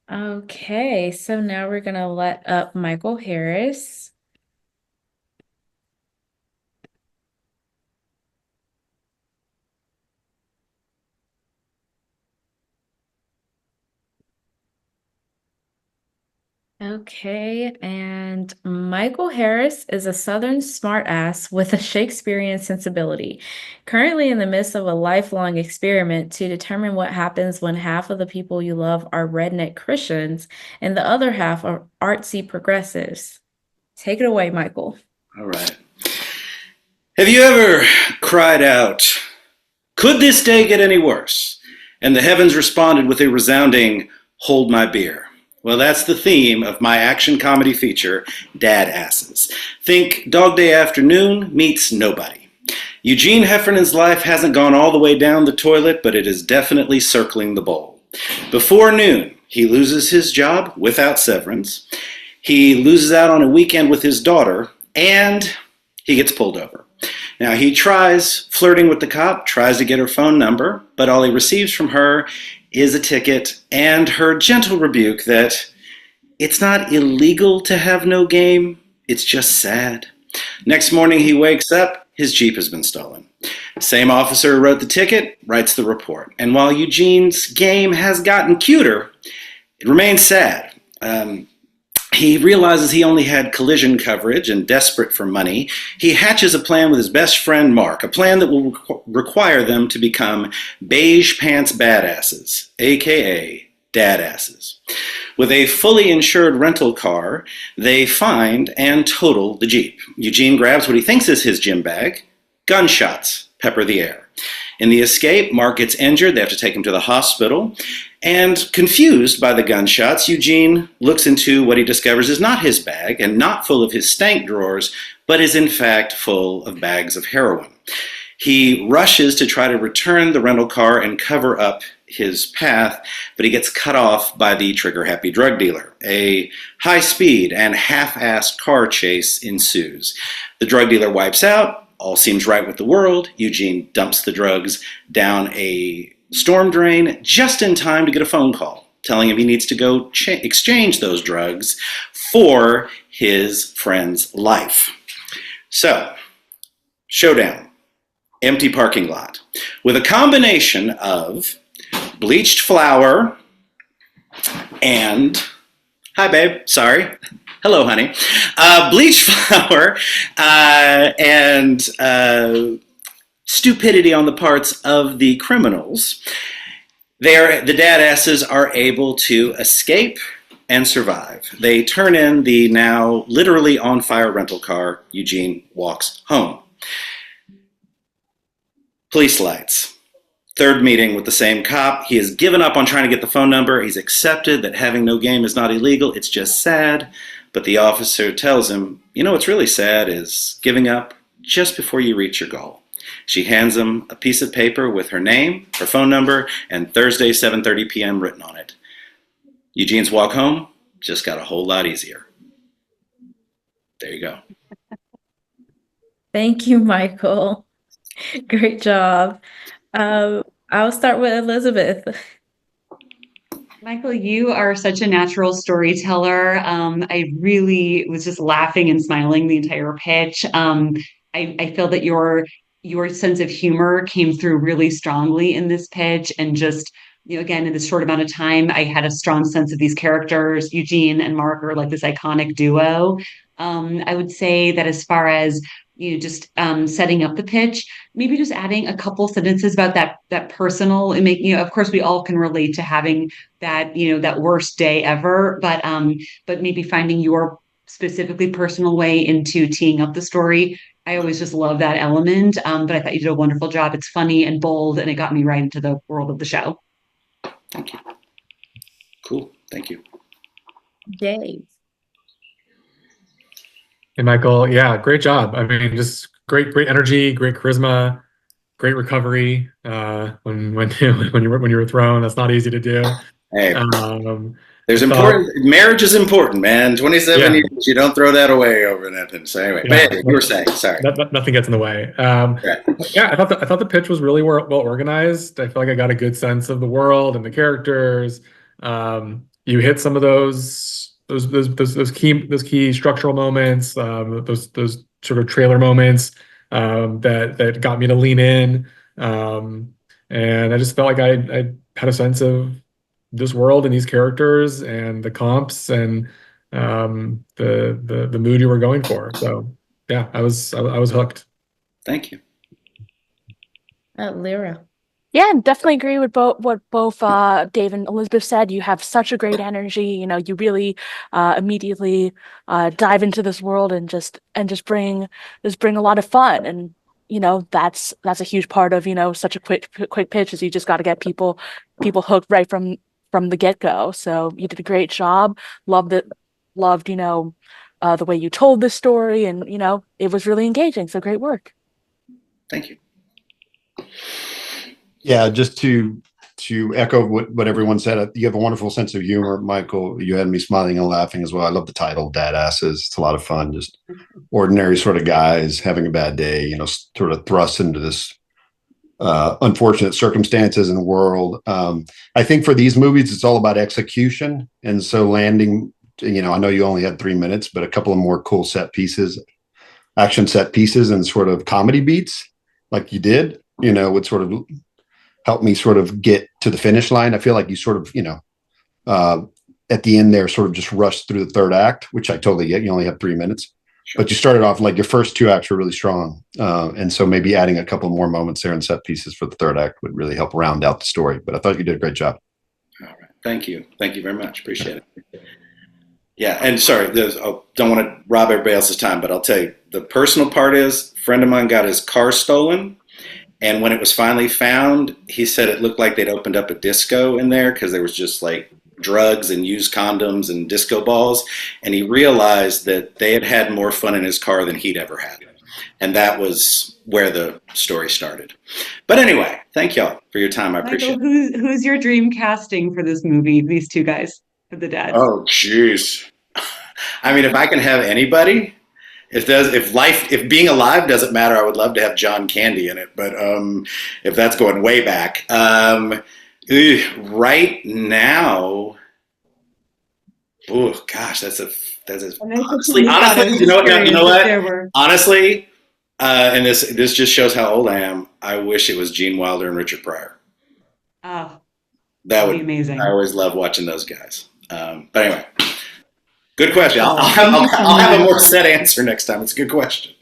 Okay, so now we're gonna let up Michael Harris. Okay, and Michael Harris is a Southern smartass with a Shakespearean sensibility, currently in the midst of a lifelong experiment to determine what happens when half of the people you love are redneck Christians and the other half are artsy progressives. Take it away, Michael. All right. Have you ever cried out, "Could this day get any worse?" And the heavens responded with a resounding, "Hold my beer." Well, that's the theme of my action comedy feature, Dad Asses. Think Dog Day Afternoon meets Nobody. Eugene Heffernan's life hasn't gone all the way down the toilet, but it is definitely circling the bowl. Before noon, he loses his job without severance. He loses out on a weekend with his daughter, and he gets pulled over. Now, he tries flirting with the cop, tries to get her phone number, but all he receives from her is a ticket and her gentle rebuke that it's not illegal to have no game, it's just sad. Next morning, he wakes up, his Jeep has been stolen. Same officer who wrote the ticket writes the report. And while Eugene's game has gotten cuter, it remains sad. He realizes he only had collision coverage and desperate for money. He hatches a plan with his best friend Mark, a plan that will require them to become beige pants badasses, aka dadasses. With a fully insured rental car, they find and total the Jeep. Eugene grabs what he thinks is his gym bag. Gunshots pepper the air. In the escape, Mark gets injured. They have to take him to the hospital. And confused by the gunshots, Eugene looks into what he discovers is not his bag and not full of his stank drawers, but is in fact full of bags of heroin. He rushes to try to return the rental car and cover up his path, but he gets cut off by the trigger-happy drug dealer. A high-speed and half-assed car chase ensues. The drug dealer wipes out. All seems right with the world. Eugene dumps the drugs down a storm drain just in time to get a phone call telling him he needs to go exchange those drugs for his friend's life. So, showdown. Empty parking lot. With a combination of bleached flour and... Hi, babe. Sorry. Hello, honey. Bleached flour and stupidity on the parts of the criminals. The dadasses are able to escape and survive. They turn in the now literally on fire rental car. Eugene walks home. Police lights. Third meeting with the same cop. He has given up on trying to get the phone number. He's accepted that having no game is not illegal. It's just sad. But the officer tells him, you know what's really sad is giving up just before you reach your goal. She hands him a piece of paper with her name, her phone number, and Thursday 7:30 p.m. written on it. Eugene's walk home just got a whole lot easier. There you go. Thank you, Michael. Great job. I'll start with Elizabeth. Michael, you are such a natural storyteller. I really was just laughing and smiling the entire pitch. I feel that your sense of humor came through really strongly in this pitch, and just again, in this short amount of time, I had a strong sense of these characters. Eugene and Mark are like this iconic duo. I would say that as far as just setting up the pitch, maybe just adding a couple sentences about that personal and making, of course, we all can relate to having that, that worst day ever, but maybe finding your specifically personal way into teeing up the story. I always just love that element. But I thought you did a wonderful job. It's funny and bold, and it got me right into the world of the show. Thank you. Cool. Thank you. Dave. Hey, Michael. Yeah, great job. I mean, just great energy, great charisma, great recovery. When when you were thrown, that's not easy to do. Hey. There's important marriage is important, man. 27 years, you don't throw that away over nothing. So anyway, but anyway, you were saying, sorry. Nothing gets in the way. Yeah, I thought the pitch was really well organized. I feel like I got a good sense of the world and the characters. You hit some of those key structural moments, those sort of trailer moments that got me to lean in. And I just felt like I had a sense of this world and these characters and the comps and the mood you were going for. So yeah, I was hooked. Thank you. Lyra. Yeah, definitely agree with what both Dave and Elizabeth said. You have such a great energy. You really immediately dive into this world and just bring a lot of fun. And that's a huge part of such a quick pitch is you just got to get people hooked right from the get-go. So you did a great job. Loved the way you told this story, and it was really engaging. So great work. Thank you. Yeah, just to echo what everyone said, you have a wonderful sense of humor, Michael. You had me smiling and laughing as well. I love the title, Dad Asses. It's a lot of fun. Just ordinary sort of guys having a bad day, sort of thrust into this unfortunate circumstances in the world. I think for these movies, it's all about execution. And so landing, I know you only had 3 minutes, but a couple of more cool action set pieces and sort of comedy beats like you did, would sort of help me sort of get to the finish line. I feel like you sort of, at the end there sort of just rushed through the third act, which I totally get. You only have 3 minutes. Sure. But you started off like your first 2 acts were really strong. And so maybe adding a couple more moments there and set pieces for the third act would really help round out the story. But I thought you did a great job. All right. Thank you. Thank you very much. Appreciate it. Yeah. And sorry, I don't want to rob everybody else's time, but I'll tell you, the personal part is a friend of mine got his car stolen. And when it was finally found, he said it looked like they'd opened up a disco in there because there was just like drugs and used condoms and disco balls. And he realized that they had more fun in his car than he'd ever had. And that was where the story started. But anyway, thank y'all for your time. I appreciate it. Who's your dream casting for this movie, these 2 guys, for the dads? Oh, jeez. I mean, if I can have anybody, if being alive doesn't matter, I would love to have John Candy in it. But if that's going way back, right now, oh gosh, that's honestly, you know what? Honestly, and this just shows how old I am. I wish it was Gene Wilder and Richard Pryor. Oh, that would be amazing. I always love watching those guys. But anyway. Good question. I'll have a more set answer next time. It's a good question.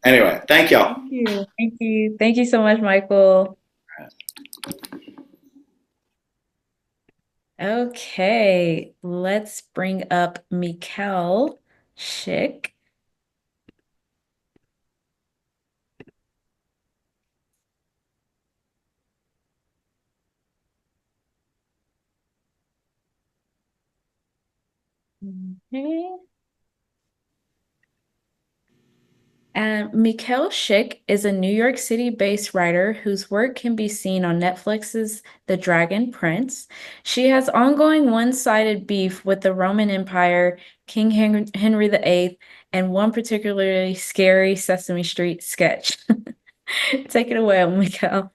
Anyway, thank y'all. Thank you. Thank you. Thank you so much, Michael. Okay, let's bring up Mikkel Schick. Okay. And Mikkel Schick is a New York City-based writer whose work can be seen on Netflix's The Dragon Prince. She has ongoing one-sided beef with the Roman Empire, King Henry VIII, and one particularly scary Sesame Street sketch. Take it away, Mikkel.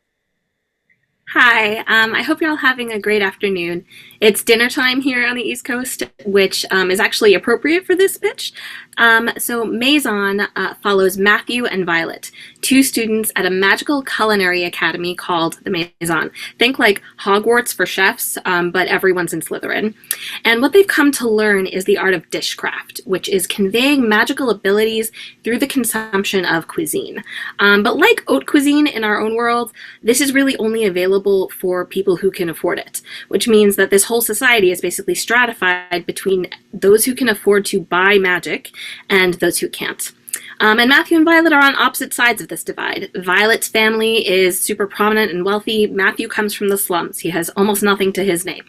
Hi, I hope you're all having a great afternoon. It's dinner time here on the East Coast, which is actually appropriate for this pitch. So Maison follows Matthew and Violet, 2 students at a magical culinary academy called the Maison. Think like Hogwarts for chefs, but everyone's in Slytherin. And what they've come to learn is the art of dishcraft, which is conveying magical abilities through the consumption of cuisine. But like haute cuisine in our own world, this is really only available for people who can afford it, which means that this whole society is basically stratified between those who can afford to buy magic and those who can't. And Matthew and Violet are on opposite sides of this divide. Violet's family is super prominent and wealthy. Matthew comes from the slums. He has almost nothing to his name.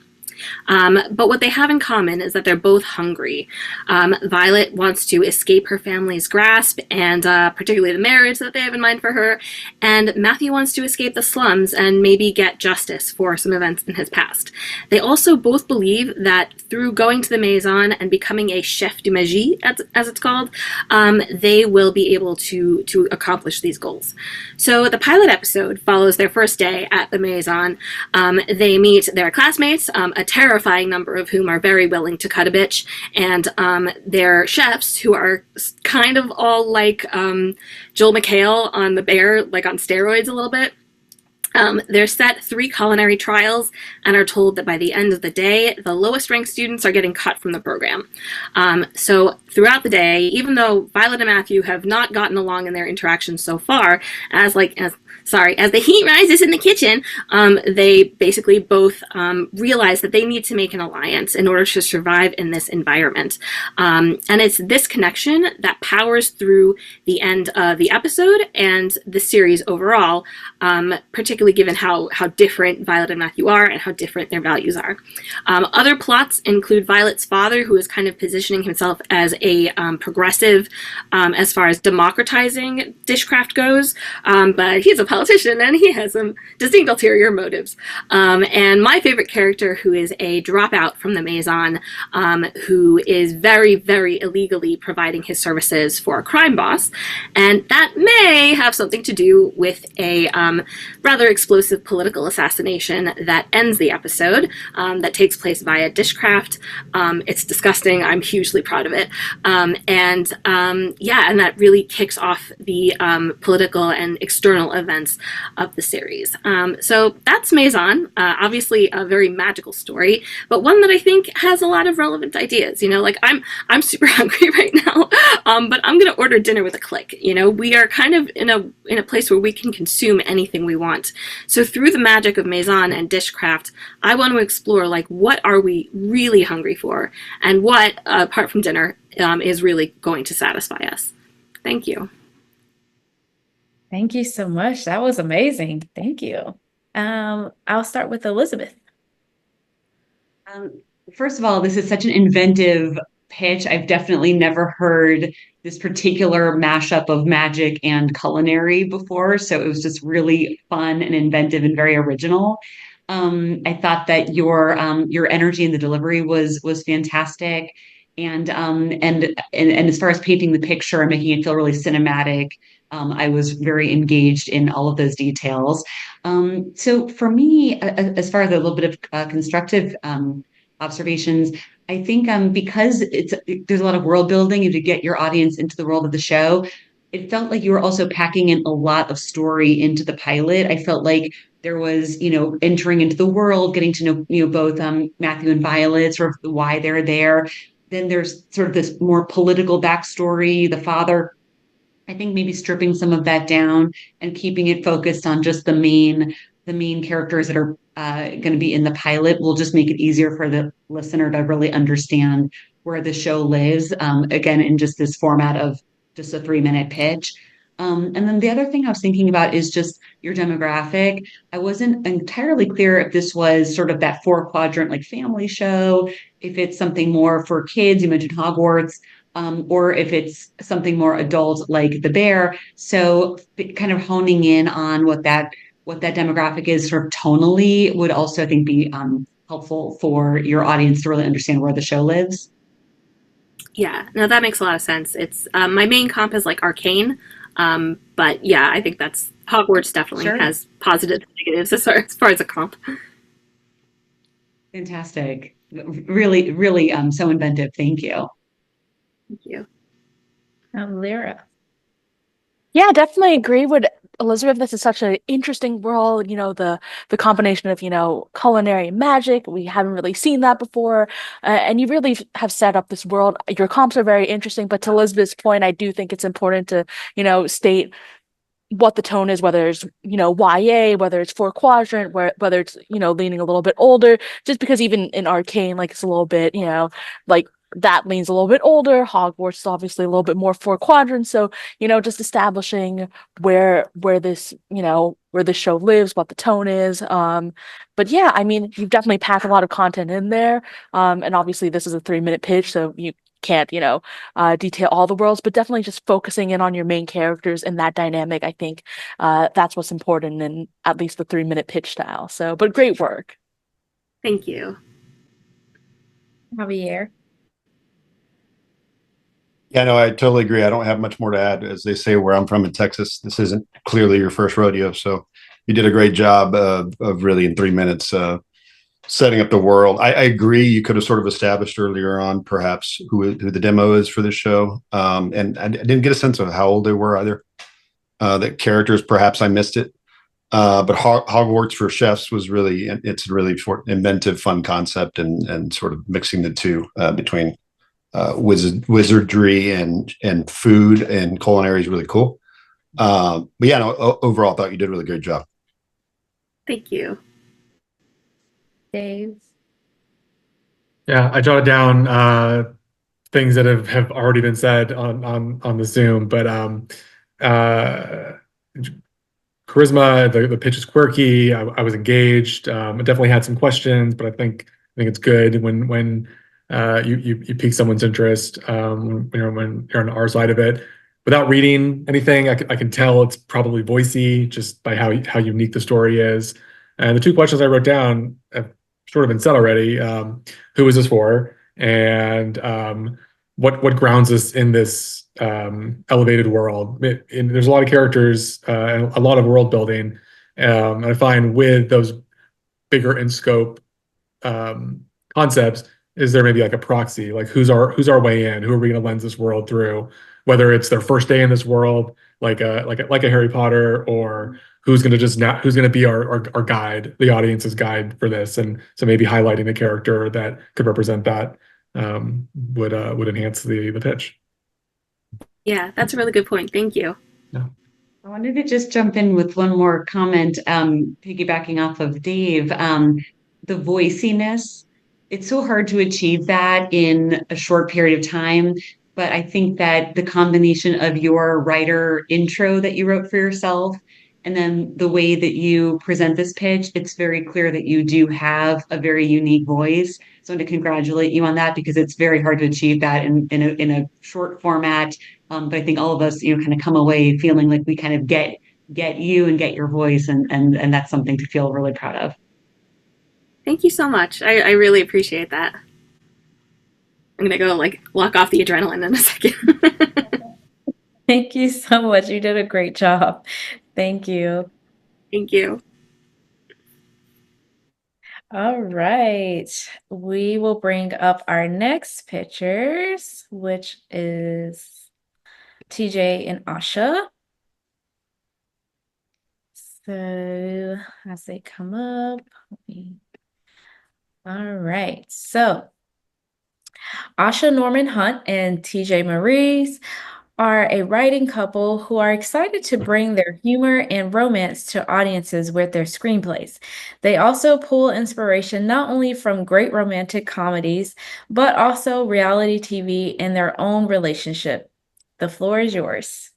But what they have in common is that they're both hungry. Violet wants to escape her family's grasp, and particularly the marriage that they have in mind for her. And Matthew wants to escape the slums and maybe get justice for some events in his past. They also both believe that through going to the Maison and becoming a chef de magie, as it's called, they will be able to accomplish these goals. So the pilot episode follows their first day at the Maison. They meet their classmates, a terrifying number of whom are very willing to cut a bitch, and their chefs, who are kind of all like Joel McHale on The Bear, like on steroids a little bit. They're set 3 culinary trials and are told that by the end of the day, the lowest ranked students are getting cut from the program. So throughout the day, even though Violet and Matthew have not gotten along in their interactions so far, as the heat rises in the kitchen, they basically both realize that they need to make an alliance in order to survive in this environment. And it's this connection that powers through the end of the episode and the series overall, particularly given how different Violet and Matthew are and how different their values are. Other plots include Violet's father, who is kind of positioning himself as a progressive as far as democratizing dishcraft goes, but he's a politician and he has some distinct ulterior motives. And my favorite character, who is a dropout from the Maison, who is very, very illegally providing his services for a crime boss, and that may have something to do with a rather explosive political assassination that ends the episode, that takes place via dishcraft. It's disgusting. I'm hugely proud of it. And that really kicks off the political and external events of the series. So that's Maison, obviously a very magical story, but one that I think has a lot of relevant ideas. I'm super hungry right now, but I'm going to order dinner with a click. We are kind of in a place where we can consume anything we want. So through the magic of Maison and dishcraft, I want to explore what are we really hungry for, and what, apart from dinner, is really going to satisfy us. Thank you. Thank you so much. That was amazing. Thank you. I'll start with Elizabeth. First of all, this is such an inventive pitch. I've definitely never heard this particular mashup of magic and culinary before, so it was just really fun and inventive and very original. I thought that your energy in the delivery was fantastic, and as far as painting the picture and making it feel really cinematic, I was very engaged in all of those details. So for me, as far as a little bit of constructive observations, I think because there's a lot of world building and to get your audience into the world of the show, it felt like you were also packing in a lot of story into the pilot. I felt like there was, entering into the world, getting to know, both Matthew and Violet, sort of why they're there. Then there's sort of this more political backstory. The father, I think, maybe stripping some of that down and keeping it focused on just the main characters that are going to be in the pilot will just make it easier for the listener to really understand where the show lives. Again, in just this format of just a 3-minute pitch. And then the other thing I was thinking about is just your demographic. I wasn't entirely clear if this was sort of that 4-quadrant family show, if it's something more for kids, you mentioned Hogwarts, or if it's something more adult like The Bear. So kind of honing in on what that demographic is sort of tonally would also, I think, be helpful for your audience to really understand where the show lives. Yeah, no, that makes a lot of sense. It's my main comp is Arcane, but yeah, I think that's Hogwarts definitely has positives and negatives as far as a comp. Fantastic. Really, really so inventive. Thank you. Thank you. Lyra. Yeah, definitely agree with Elizabeth. This is such an interesting world, the combination of, culinary and magic. We haven't really seen that before. And you really have set up this world. Your comps are very interesting, but to Elizabeth's point, I do think it's important to, state what the tone is, whether it's, YA, whether it's 4-quadrant, whether it's, leaning a little bit older, just because even in Arcane, it's a little bit, that leans a little bit older. Hogwarts is obviously a little bit more four quadrants. So, just establishing where this, where the show lives, what the tone is. But yeah, I mean, you've definitely packed a lot of content in there. And obviously this is a 3-minute pitch, so you can't, detail all the worlds, but definitely just focusing in on your main characters and that dynamic. I think that's what's important in at least the 3-minute pitch style. So, but great work. Thank you. Javier. Yeah, no, I totally agree. I don't have much more to add. As they say, where I'm from in Texas, this isn't clearly your first rodeo. So you did a great job of really in 3 minutes setting up the world. I agree. You could have sort of established earlier on, perhaps, who the demo is for this show. And I didn't get a sense of how old they were either. The characters, perhaps I missed it. But Hogwarts for Chefs was it's a really inventive, fun concept, and sort of mixing the two between wizardry and food and culinary is really cool. But yeah, no, overall, I thought you did a really great job. Thank you. Dave. Yeah, I jotted down things that have already been said on the Zoom, but charisma, the pitch is quirky. I was engaged. I definitely had some questions, but I think it's good when you pique someone's interest. When you're on our side of it, without reading anything, I can tell it's probably voicey just by how unique the story is. And the two questions I wrote down have sort of been said already. Who is this for? And what grounds us in this elevated world? There's a lot of characters and a lot of world building. And I find with those bigger in scope concepts, is there maybe like a proxy? Like who's our way in? Who are we going to lens this world through? Whether it's their first day in this world, like a Harry Potter, or who's going to be our guide, the audience's guide for this, and so maybe highlighting a character that could represent that would enhance the pitch. Yeah, that's a really good point. Thank you. Yeah. I wanted to just jump in with one more comment, piggybacking off of Dave. The voiciness, it's so hard to achieve that in a short period of time. But I think that the combination of your writer intro that you wrote for yourself, and then the way that you present this pitch, it's very clear that you do have a very unique voice. So I want to congratulate you on that, because it's very hard to achieve that in a short format. But I think all of us, kind of come away feeling like we kind of get you and get your voice, and that's something to feel really proud of. Thank you so much. I really appreciate that. I'm gonna go lock off the adrenaline in a second. Thank you so much. You did a great job. Thank you. Thank you. All right. We will bring up our next pitchers, which is TJ and Asha. So as they come up, all right. So Asha Norman Hunt and TJ Maurice are a writing couple who are excited to bring their humor and romance to audiences with their screenplays. They also pull inspiration not only from great romantic comedies, but also reality TV and their own relationship. The floor is yours.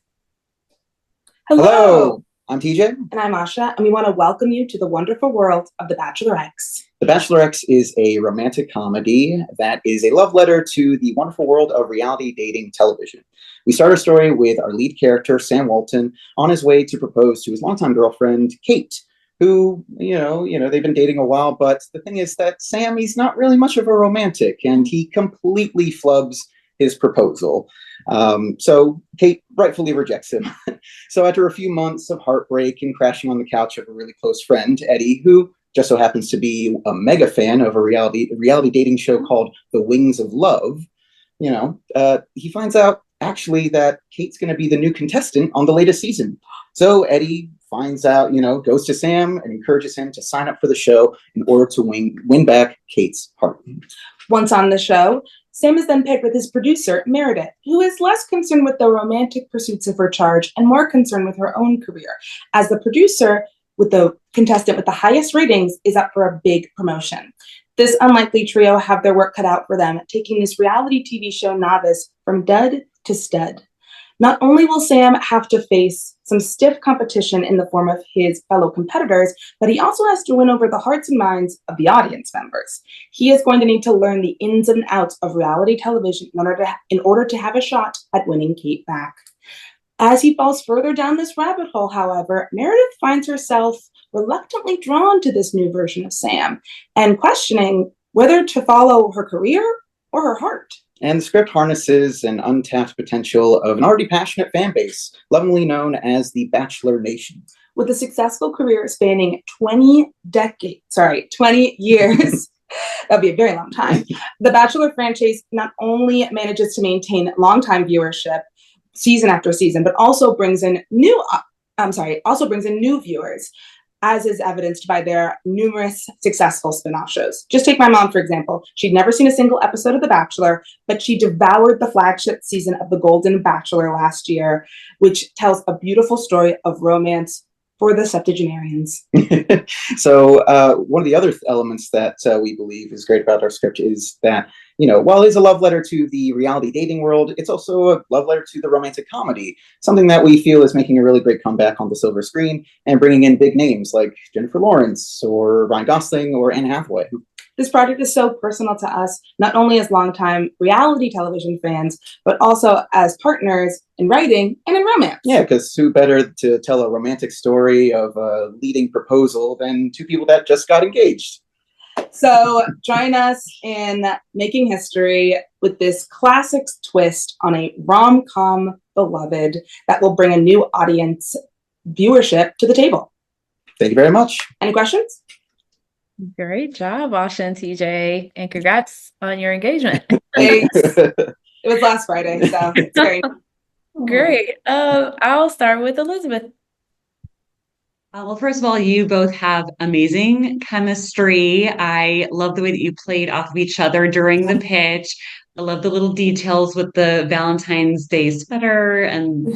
Hello, I'm TJ. And I'm Asha, and we want to welcome you to the wonderful world of The Bachelor X. The Bachelor X is a romantic comedy that is a love letter to the wonderful world of reality dating television. We start our story with our lead character, Sam Walton, on his way to propose to his longtime girlfriend, Kate, who, they've been dating a while, but the thing is that Sam, he's not really much of a romantic, and he completely flubs his proposal. So Kate rightfully rejects him. So after a few months of heartbreak and crashing on the couch of a really close friend, Eddie, who just so happens to be a mega fan of a reality dating show called The Wings of Love, he finds out actually that Kate's going to be the new contestant on the latest season. So Eddie finds out, goes to Sam and encourages him to sign up for the show in order to win back Kate's heart. Once on the show, Sam is then paired with his producer, Meredith, who is less concerned with the romantic pursuits of her charge and more concerned with her own career, as the producer, with the contestant with the highest ratings, is up for a big promotion. This unlikely trio have their work cut out for them, taking this reality TV show novice from dud to stud. Not only will Sam have to face some stiff competition in the form of his fellow competitors, but he also has to win over the hearts and minds of the audience members. He is going to need to learn the ins and outs of reality television in order to have a shot at winning Kate back. As he falls further down this rabbit hole, however, Meredith finds herself reluctantly drawn to this new version of Sam and questioning whether to follow her career or her heart. And the script harnesses an untapped potential of an already passionate fan base, lovingly known as the Bachelor Nation. With a successful career spanning 20 years, that'd be a very long time. The Bachelor franchise not only manages to maintain longtime viewership season after season, but also brings in new viewers, as is evidenced by their numerous successful spin-off shows. Just take my mom, for example. She'd never seen a single episode of The Bachelor, but she devoured the flagship season of The Golden Bachelor last year, which tells a beautiful story of romance for the septuagenarians. So one of the other elements that we believe is great about our script is that, while it's a love letter to the reality dating world, it's also a love letter to the romantic comedy, something that we feel is making a really great comeback on the silver screen and bringing in big names like Jennifer Lawrence or Ryan Gosling or Anne Hathaway. This project is so personal to us, not only as longtime reality television fans, but also as partners in writing and in romance. Yeah, because who better to tell a romantic story of a leading proposal than two people that just got engaged? So join us in making history with this classic twist on a rom-com beloved that will bring a new audience viewership to the table. Thank you very much. Any questions? Great job, Asha and TJ, and congrats on your engagement. Thanks. It was last Friday, so it's very great. I'll start with Elizabeth. Well, first of all, you both have amazing chemistry. I love the way that you played off of each other during the pitch. I love the little details with the Valentine's Day sweater, and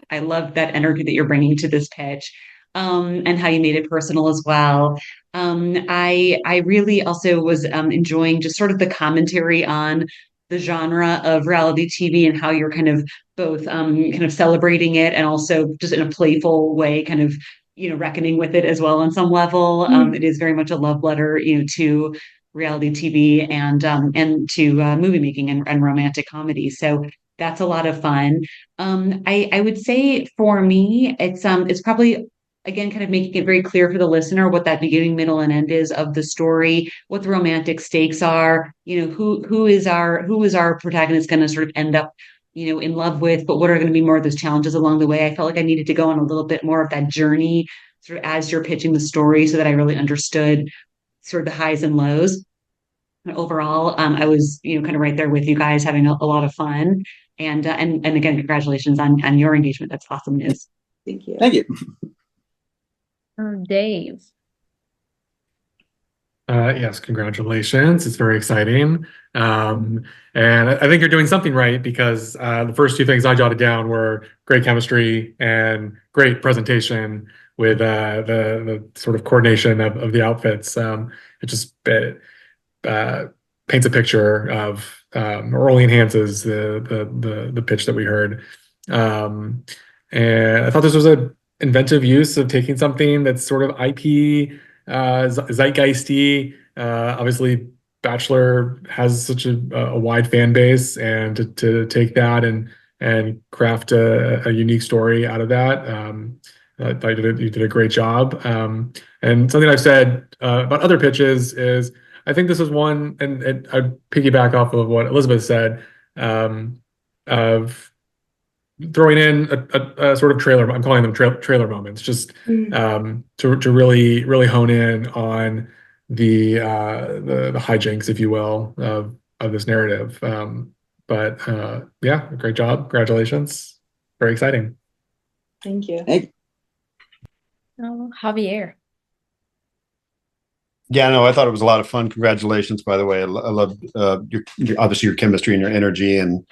I love that energy that you're bringing to this pitch, and how you made it personal as well. I really also was enjoying just sort of the commentary on the genre of reality TV and how you're kind of both kind of celebrating it and also just in a playful way, kind of, reckoning with it as well on some level. It is very much a love letter, to reality TV and to movie making and romantic comedy. So that's a lot of fun. I would say for me, it's probably, again, kind of making it very clear for the listener what that beginning, middle, and end is of the story, what the romantic stakes are, who is our protagonist going to sort of end up, in love with, but what are going to be more of those challenges along the way. I felt like I needed to go on a little bit more of that journey sort of as you're pitching the story so that I really understood sort of the highs and lows. And overall, I was, kind of right there with you guys having a lot of fun. And again, congratulations on your engagement. That's awesome news. Thank you. Thank you. Dave. Yes, congratulations. It's very exciting. And I think you're doing something right because the first two things I jotted down were great chemistry and great presentation with the sort of coordination of the outfits. It just paints a picture of or only enhances the pitch that we heard. And I thought this was an inventive use of taking something that's sort of IP zeitgeisty. Obviously, Bachelor has such a wide fan base, and to take that and craft a unique story out of that, I thought you did a great job. And something I've said about other pitches is I think this is one, and I piggyback off of what Elizabeth said, of throwing in a sort of trailer. I'm calling them trailer moments, just to really hone in on the hijinks, if you will, of this narrative. But yeah, great job, congratulations, very exciting. Thank you. Hey. Oh, Javier. Yeah, no, I thought it was a lot of fun. Congratulations, by the way. I love your obviously your chemistry and your energy, and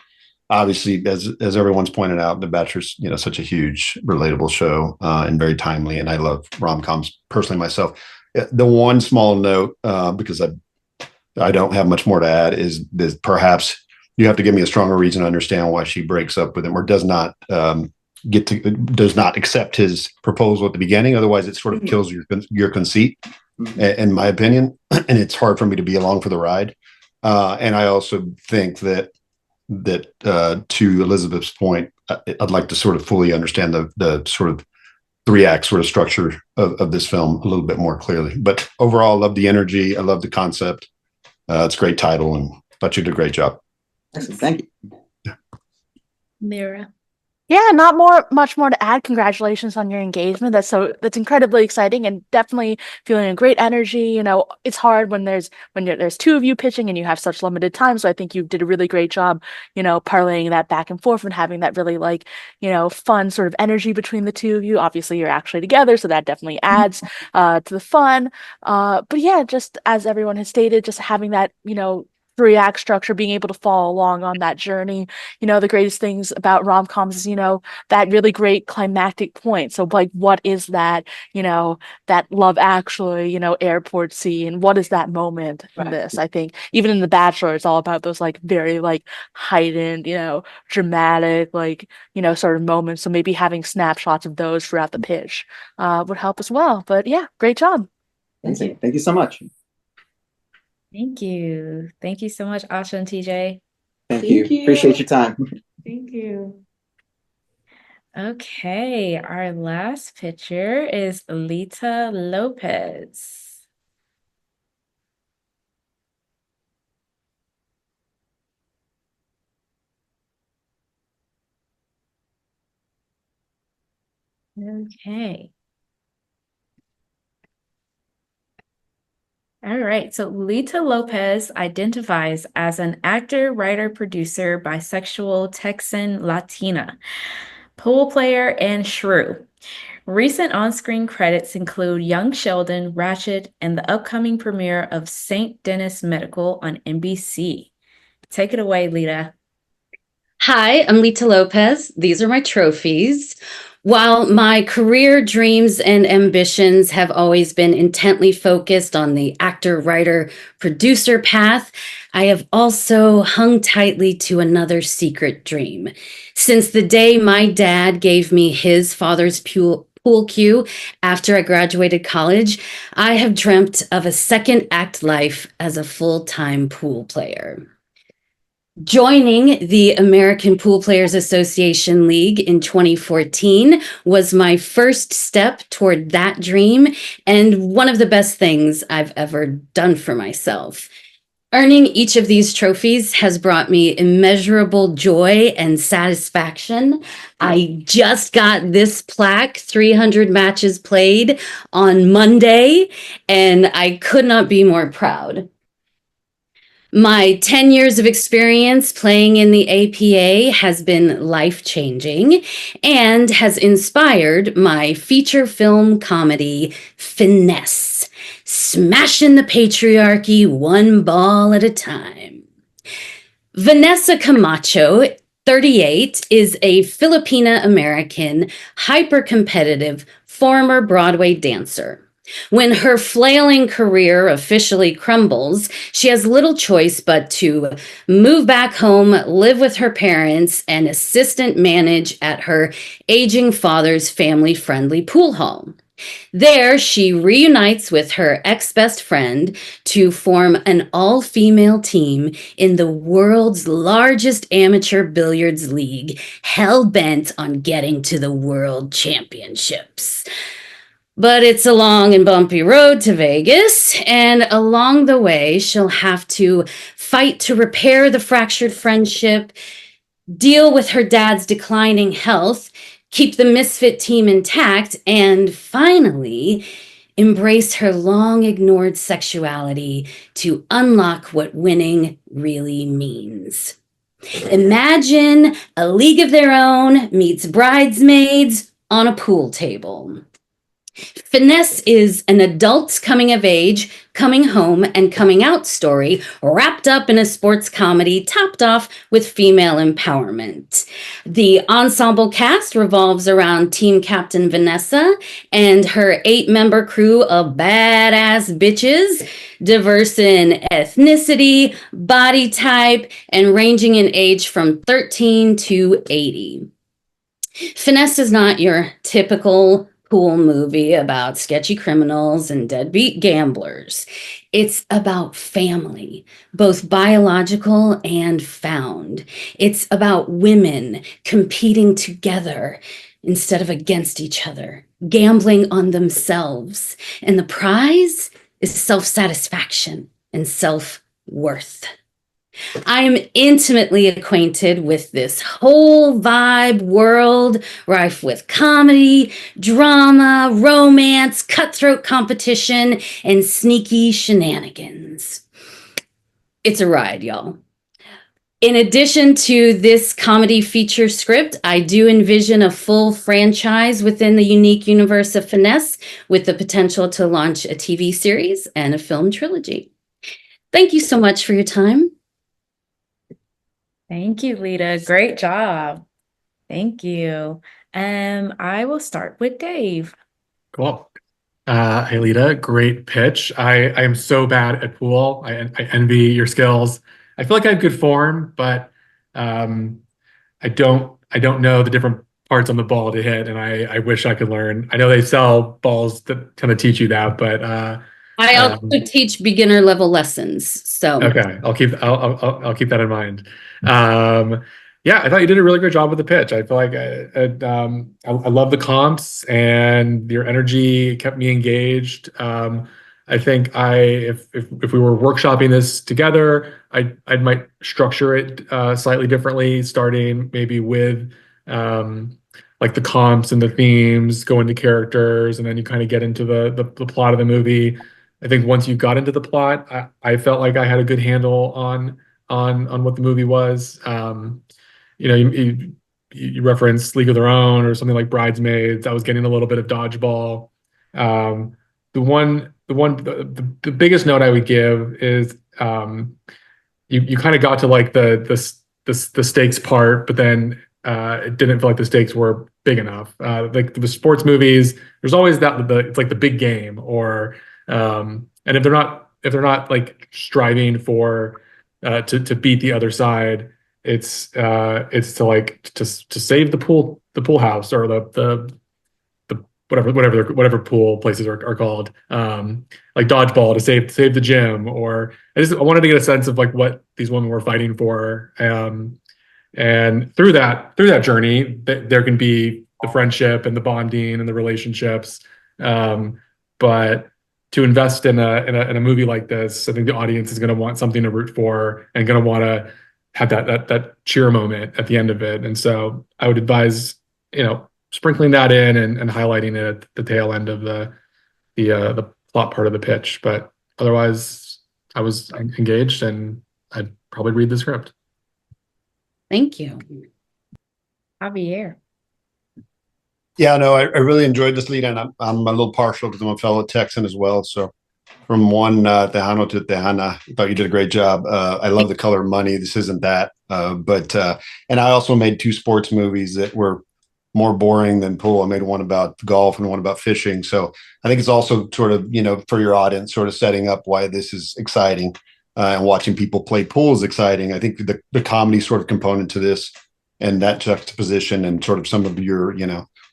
obviously, as everyone's pointed out, The Bachelor's such a huge, relatable show and very timely. And I love rom-coms personally myself. The one small note, because I don't have much more to add, is perhaps you have to give me a stronger reason to understand why she breaks up with him or does not accept his proposal at the beginning. Otherwise, it sort of kills your conceit, in my opinion, and it's hard for me to be along for the ride. And I also think that to Elizabeth's point, I'd like to sort of fully understand the sort of 3-act sort of structure of this film a little bit more clearly. But overall, I love the energy. I love the concept. It's a great title, and thought you did a great job. Excellent. Thank you. Mira. Yeah, much more to add. Congratulations on your engagement. That's incredibly exciting, and definitely feeling a great energy. You know, it's hard when there's two of you pitching and you have such limited time. So I think you did a really great job, you know, parlaying that back and forth and having that really fun sort of energy between the two of you. Obviously, you're actually together, so that definitely adds to the fun. But yeah, just as everyone has stated, just having that, 3-act structure, being able to follow along on that journey. The greatest things about rom-coms is, that really great climactic point. So like, what is that, that Love Actually, airport scene? What is that moment in this? I think even in The Bachelor, it's all about those very heightened, dramatic, sort of moments. So maybe having snapshots of those throughout the pitch would help as well. But yeah, great job. Thank you so much. Thank you. Thank you so much, Asha and TJ. Thank you. Appreciate your time. Thank you. Okay, our last pitcher is Lita Lopez. Okay. All right, so Lita Lopez identifies as an actor, writer, producer, bisexual, Texan, Latina, pool player, and shrew. Recent on-screen credits include Young Sheldon, Ratchet, and the upcoming premiere of St. Denis Medical on NBC. Take it away, Lita. Hi, I'm Lita Lopez. These are my trophies. While my career dreams and ambitions have always been intently focused on the actor, writer, producer path, I have also hung tightly to another secret dream. Since the day my dad gave me his father's pool cue after I graduated college, I have dreamt of a second act life as a full-time pool player. Joining the American Pool Players Association League in 2014 was my first step toward that dream and one of the best things I've ever done for myself. Earning each of these trophies has brought me immeasurable joy and satisfaction. I just got this plaque, 300 matches played, on Monday, and I could not be more proud. My 10 years of experience playing in the APA has been life-changing and has inspired my feature film comedy, Finesse, smashing the patriarchy one ball at a time. Vanessa Camacho, 38, is a Filipina-American, hyper-competitive, former Broadway dancer. When her flailing career officially crumbles, she has little choice but to move back home, live with her parents, and assistant manage at her aging father's family-friendly pool hall. There, she reunites with her ex-best friend to form an all-female team in the world's largest amateur billiards league, hell-bent on getting to the World Championships. But it's a long and bumpy road to Vegas, and along the way, she'll have to fight to repair the fractured friendship, deal with her dad's declining health, keep the misfit team intact, and finally, embrace her long-ignored sexuality to unlock what winning really means. Imagine A League of Their Own meets Bridesmaids on a pool table. Finesse is an adult's coming of age, coming home, and coming out story wrapped up in a sports comedy topped off with female empowerment. The ensemble cast revolves around team captain Vanessa and her 8-member crew of badass bitches, diverse in ethnicity, body type, and ranging in age from 13 to 80. Finesse is not your typical pool movie about sketchy criminals and deadbeat gamblers. It's about family, both biological and found. It's about women competing together instead of against each other, gambling on themselves. And the prize is self-satisfaction and self-worth. I am intimately acquainted with this whole vibe world, rife with comedy, drama, romance, cutthroat competition, and sneaky shenanigans. It's a ride, y'all. In addition to this comedy feature script, I do envision a full franchise within the unique universe of Finesse, with the potential to launch a TV series and a film trilogy. Thank you so much for your time. Thank you, Lita. Great job. Thank you. I will start with Dave. Cool. Hey, Lita, great pitch. I am so bad at pool. I envy your skills. I feel like I have good form, but I don't know the different parts on the ball to hit, and I wish I could learn. I know they sell balls that kind of teach you that, but I also teach beginner level lessons. So okay, I'll keep that in mind. Yeah, I thought you did a really great job with the pitch. I feel like I love the comps, and your energy kept me engaged. I think if we were workshopping this together, I might structure it slightly differently, starting maybe with like the comps and the themes, go into characters, and then you kind of get into the plot of the movie. I think once you got into the plot, I felt like I had a good handle on what the movie was. You know, you referenced League of Their Own or something like Bridesmaids. I was getting a little bit of Dodgeball. The biggest note I would give is you kind of got to like the stakes part, but then it didn't feel like the stakes were big enough. Like the sports movies, there's always it's like the big game, or and if they're not like striving for to beat the other side, it's to like to save the pool house, or the whatever pool places are called, like dodgeball, to save the gym. Or I wanted to get a sense of like what these women were fighting for, and through that journey, there can be the friendship and the bonding and the relationships. But to invest in a movie like this, I think the audience is going to want something to root for and going to want to have that cheer moment at the end of it. And so I would advise, sprinkling that in and highlighting it at the tail end of the plot part of the pitch. But otherwise, I was engaged, and I'd probably read the script. Thank you. Javier. Yeah, no, I really enjoyed this lead, and I'm a little partial because I'm a fellow Texan as well. So from one Tejano to Tejana, I thought you did a great job. I love the color money. This isn't that. And I also made 2 sports movies that were more boring than pool. I made one about golf and one about fishing. So I think it's also sort of, for your audience, sort of setting up why this is exciting, and watching people play pool is exciting. I think the comedy sort of component to this, and that juxtaposition, and sort of some of your,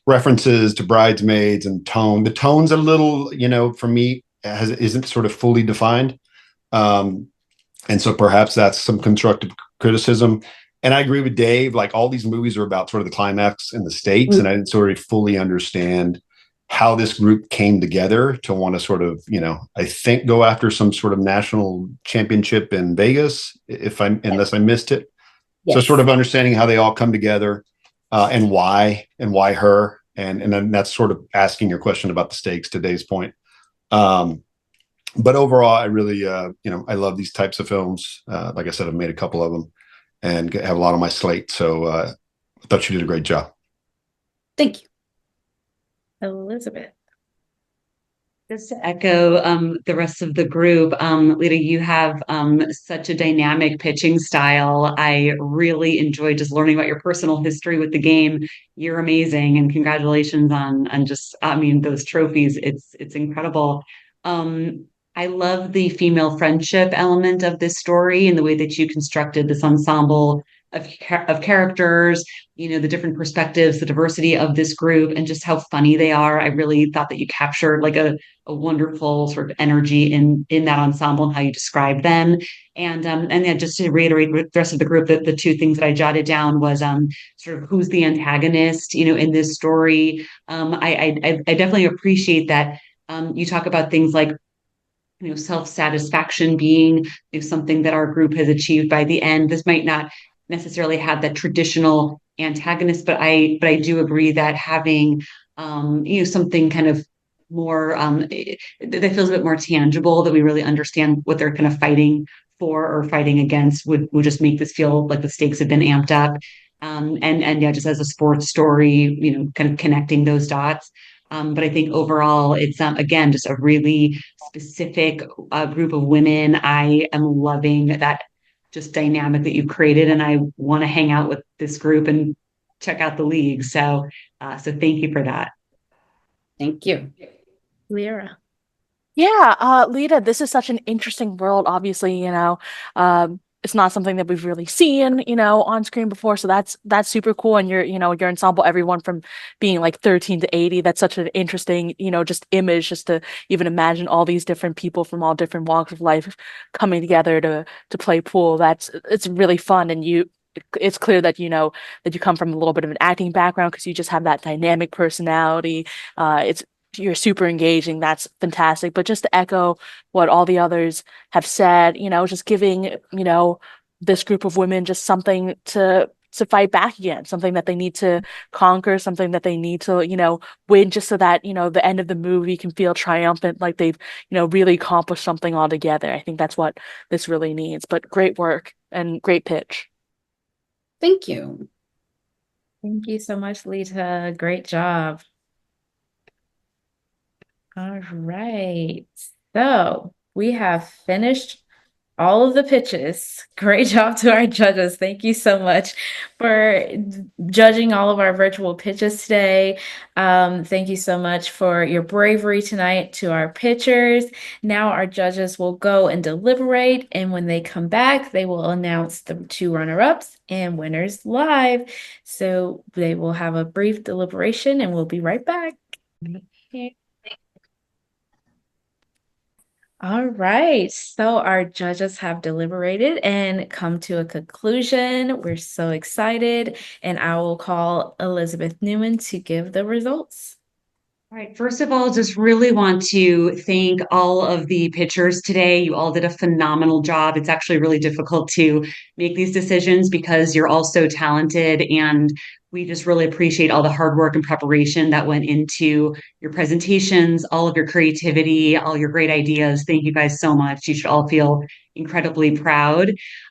references to Bridesmaids and tone. The tone's a little, for me, isn't sort of fully defined. And so perhaps that's some constructive criticism. And I agree with Dave, like all these movies are about sort of the climax and the stakes. And I didn't sort of fully understand how this group came together to want to sort of, I think go after some sort of national championship in Vegas, unless I missed it. Yes. So sort of understanding how they all come together, and why her. And then that's sort of asking your question about the stakes, to Dave's point. But overall, I really, I love these types of films. Like I said, I've made a couple of them and have a lot on my slate. So I thought you did a great job. Thank you. Elizabeth. Just to echo the rest of the group, Lita, you have such a dynamic pitching style. I really enjoyed just learning about your personal history with the game. You're amazing, and congratulations on just I mean those trophies. It's incredible. I love the female friendship element of this story and the way that you constructed this ensemble of characters, you know, the different perspectives, the diversity of this group, and just how funny they are. I really thought that you captured like a wonderful sort of energy in that ensemble and how you described them. And then just to reiterate with the rest of the group, that the two things that I jotted down was sort of who's the antagonist, you know, in this story. I definitely appreciate that you talk about things like self-satisfaction being something that our group has achieved by the end. This might not necessarily have that traditional antagonist, but I do agree that having something kind of more that feels a bit more tangible, that we really understand what they're kind of fighting for or fighting against, would just make this feel like the stakes have been amped up. And yeah, just as a sports story, kind of connecting those dots. But I think overall, it's again just a really specific group of women. I am loving that just dynamic that you've created, and I want to hang out with this group and check out the league. So thank you for that. Thank you. Lyra. Yeah, Lita, this is such an interesting world. Obviously, it's not something that we've really seen, on screen before. So that's super cool. And your ensemble, everyone from being like 13 to 80, that's such an interesting, just image, just to even imagine all these different people from all different walks of life coming together to play pool. It's really fun. And it's clear that that you come from a little bit of an acting background, because you just have that dynamic personality. You're super engaging. That's fantastic. But just to echo what all the others have said, just giving, this group of women just something to fight back against, something that they need to conquer, something that they need to, win, just so that, the end of the movie can feel triumphant, like they've, really accomplished something all together. I think that's what this really needs. But great work and great pitch. Thank you. Thank you so much, Lita. Great job. All right. So we have finished all of the pitches. Great job to our judges. Thank you so much for judging all of our virtual pitches today. Thank you so much for your bravery tonight to our pitchers. Now our judges will go and deliberate, and when they come back, they will announce the two runner-ups and winners live. So they will have a brief deliberation, and we'll be right back. All right, so our judges have deliberated and come to a conclusion. We're so excited, and I will call Elizabeth Newman to give the results. All right, first of all, just really want to thank all of the pitchers today. You all did a phenomenal job. It's actually really difficult to make these decisions because you're all so talented, and we just really appreciate all the hard work and preparation that went into your presentations, all of your creativity, all your great ideas. Thank you guys so much. You should all feel incredibly proud.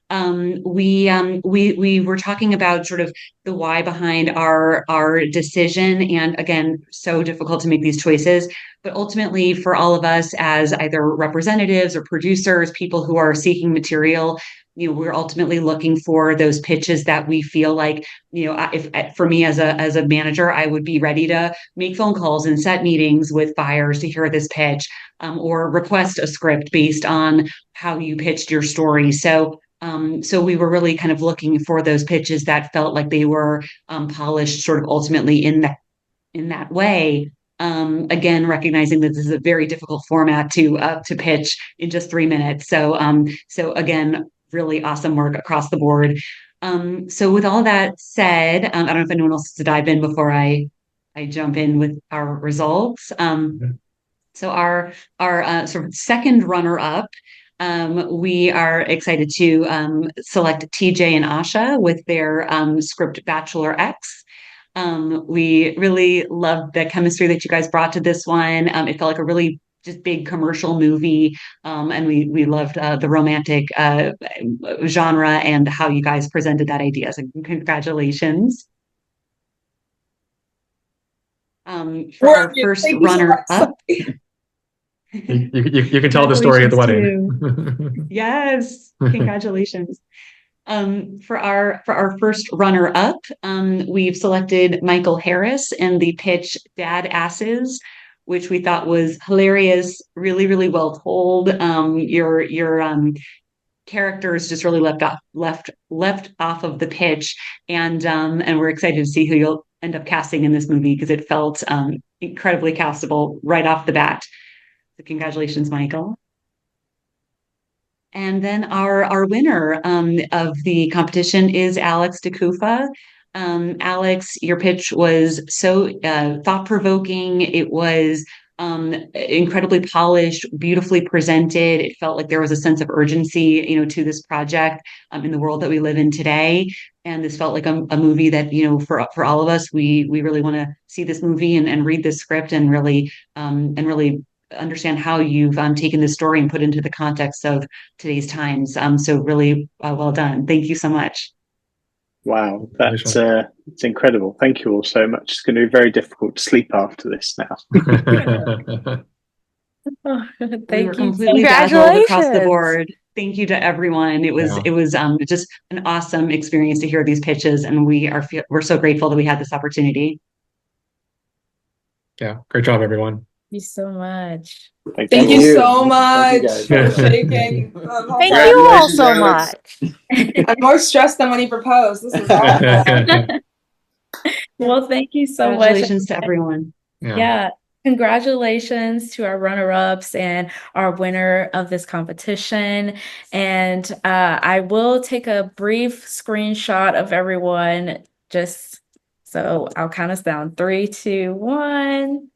We were talking about sort of the why behind our decision, and again, so difficult to make these choices. But ultimately, for all of us as either representatives or producers, people who are seeking material, we're ultimately looking for those pitches that we feel like, if for me as a manager, I would be ready to make phone calls and set meetings with buyers to hear this pitch, or request a script based on how you pitched your story. So we were really kind of looking for those pitches that felt like they were polished, sort of ultimately in that way. Again, recognizing that this is a very difficult format to pitch in just 3 minutes. So again, really awesome work across the board. So with all that said, I don't know if anyone else wants to dive in before I jump in with our results. So our sort of second runner-up, we are excited to select TJ and Asha with their script Bachelor X. We really loved the chemistry that you guys brought to this one. It felt like a really just big commercial movie, and we loved the romantic genre and how you guys presented that idea. So congratulations. For our first runner-up. You can tell the story at the Congratulations wedding. Yes, congratulations. For our first runner-up, we've selected Michael Harris in the pitch Dad Asses, which we thought was hilarious, really, really well told. Your characters just really left off of the pitch, and we're excited to see who you'll end up casting in this movie because it felt incredibly castable right off the bat. So congratulations, Michael. And then our winner of the competition is Alex DeCufa. Alex, your pitch was so thought-provoking. It was incredibly polished, beautifully presented. It felt like there was a sense of urgency, to this project in the world that we live in today. And this felt like a movie that, for all of us, we really want to see this movie and read this script and really understand how you've taken this story and put into the context of today's times. So really well done. Thank you so much. Wow, that's it's incredible. Thank you all so much. It's going to be very difficult to sleep after this now. We were completely dazzled across the board. Thank you to everyone. It was just an awesome experience to hear these pitches, and we're so grateful that we had this opportunity. Yeah, great job, everyone. Thank you so much. Thank you so much. I'm shaking. Thank you all so much. I'm more stressed than when he proposed. This is awesome. Well, thank you so much. Congratulations to everyone. Yeah. Congratulations to our runner-ups and our winner of this competition. And I will take a brief screenshot of everyone just so I'll count us down. 3, 2, 1.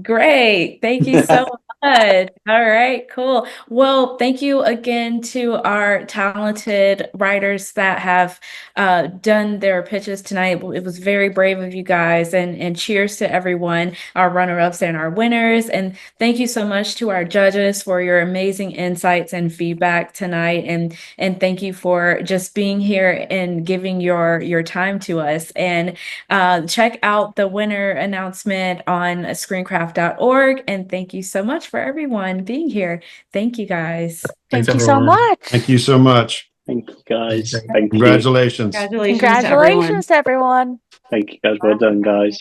Great. Thank you so much. All right, cool. Well, thank you again to our talented writers that have done their pitches tonight. It was very brave of you guys, and cheers to everyone, our runner-ups and our winners. And thank you so much to our judges for your amazing insights and feedback tonight. And thank you for just being here and giving your time to us. And check out the winner announcement on ScreenCraft.org. And thank you so much for everyone being here. Thank you, guys. Thank you so much. Thank you so much. Thank you, guys. Congratulations. Congratulations to everyone. Thank you, guys. Well done, guys.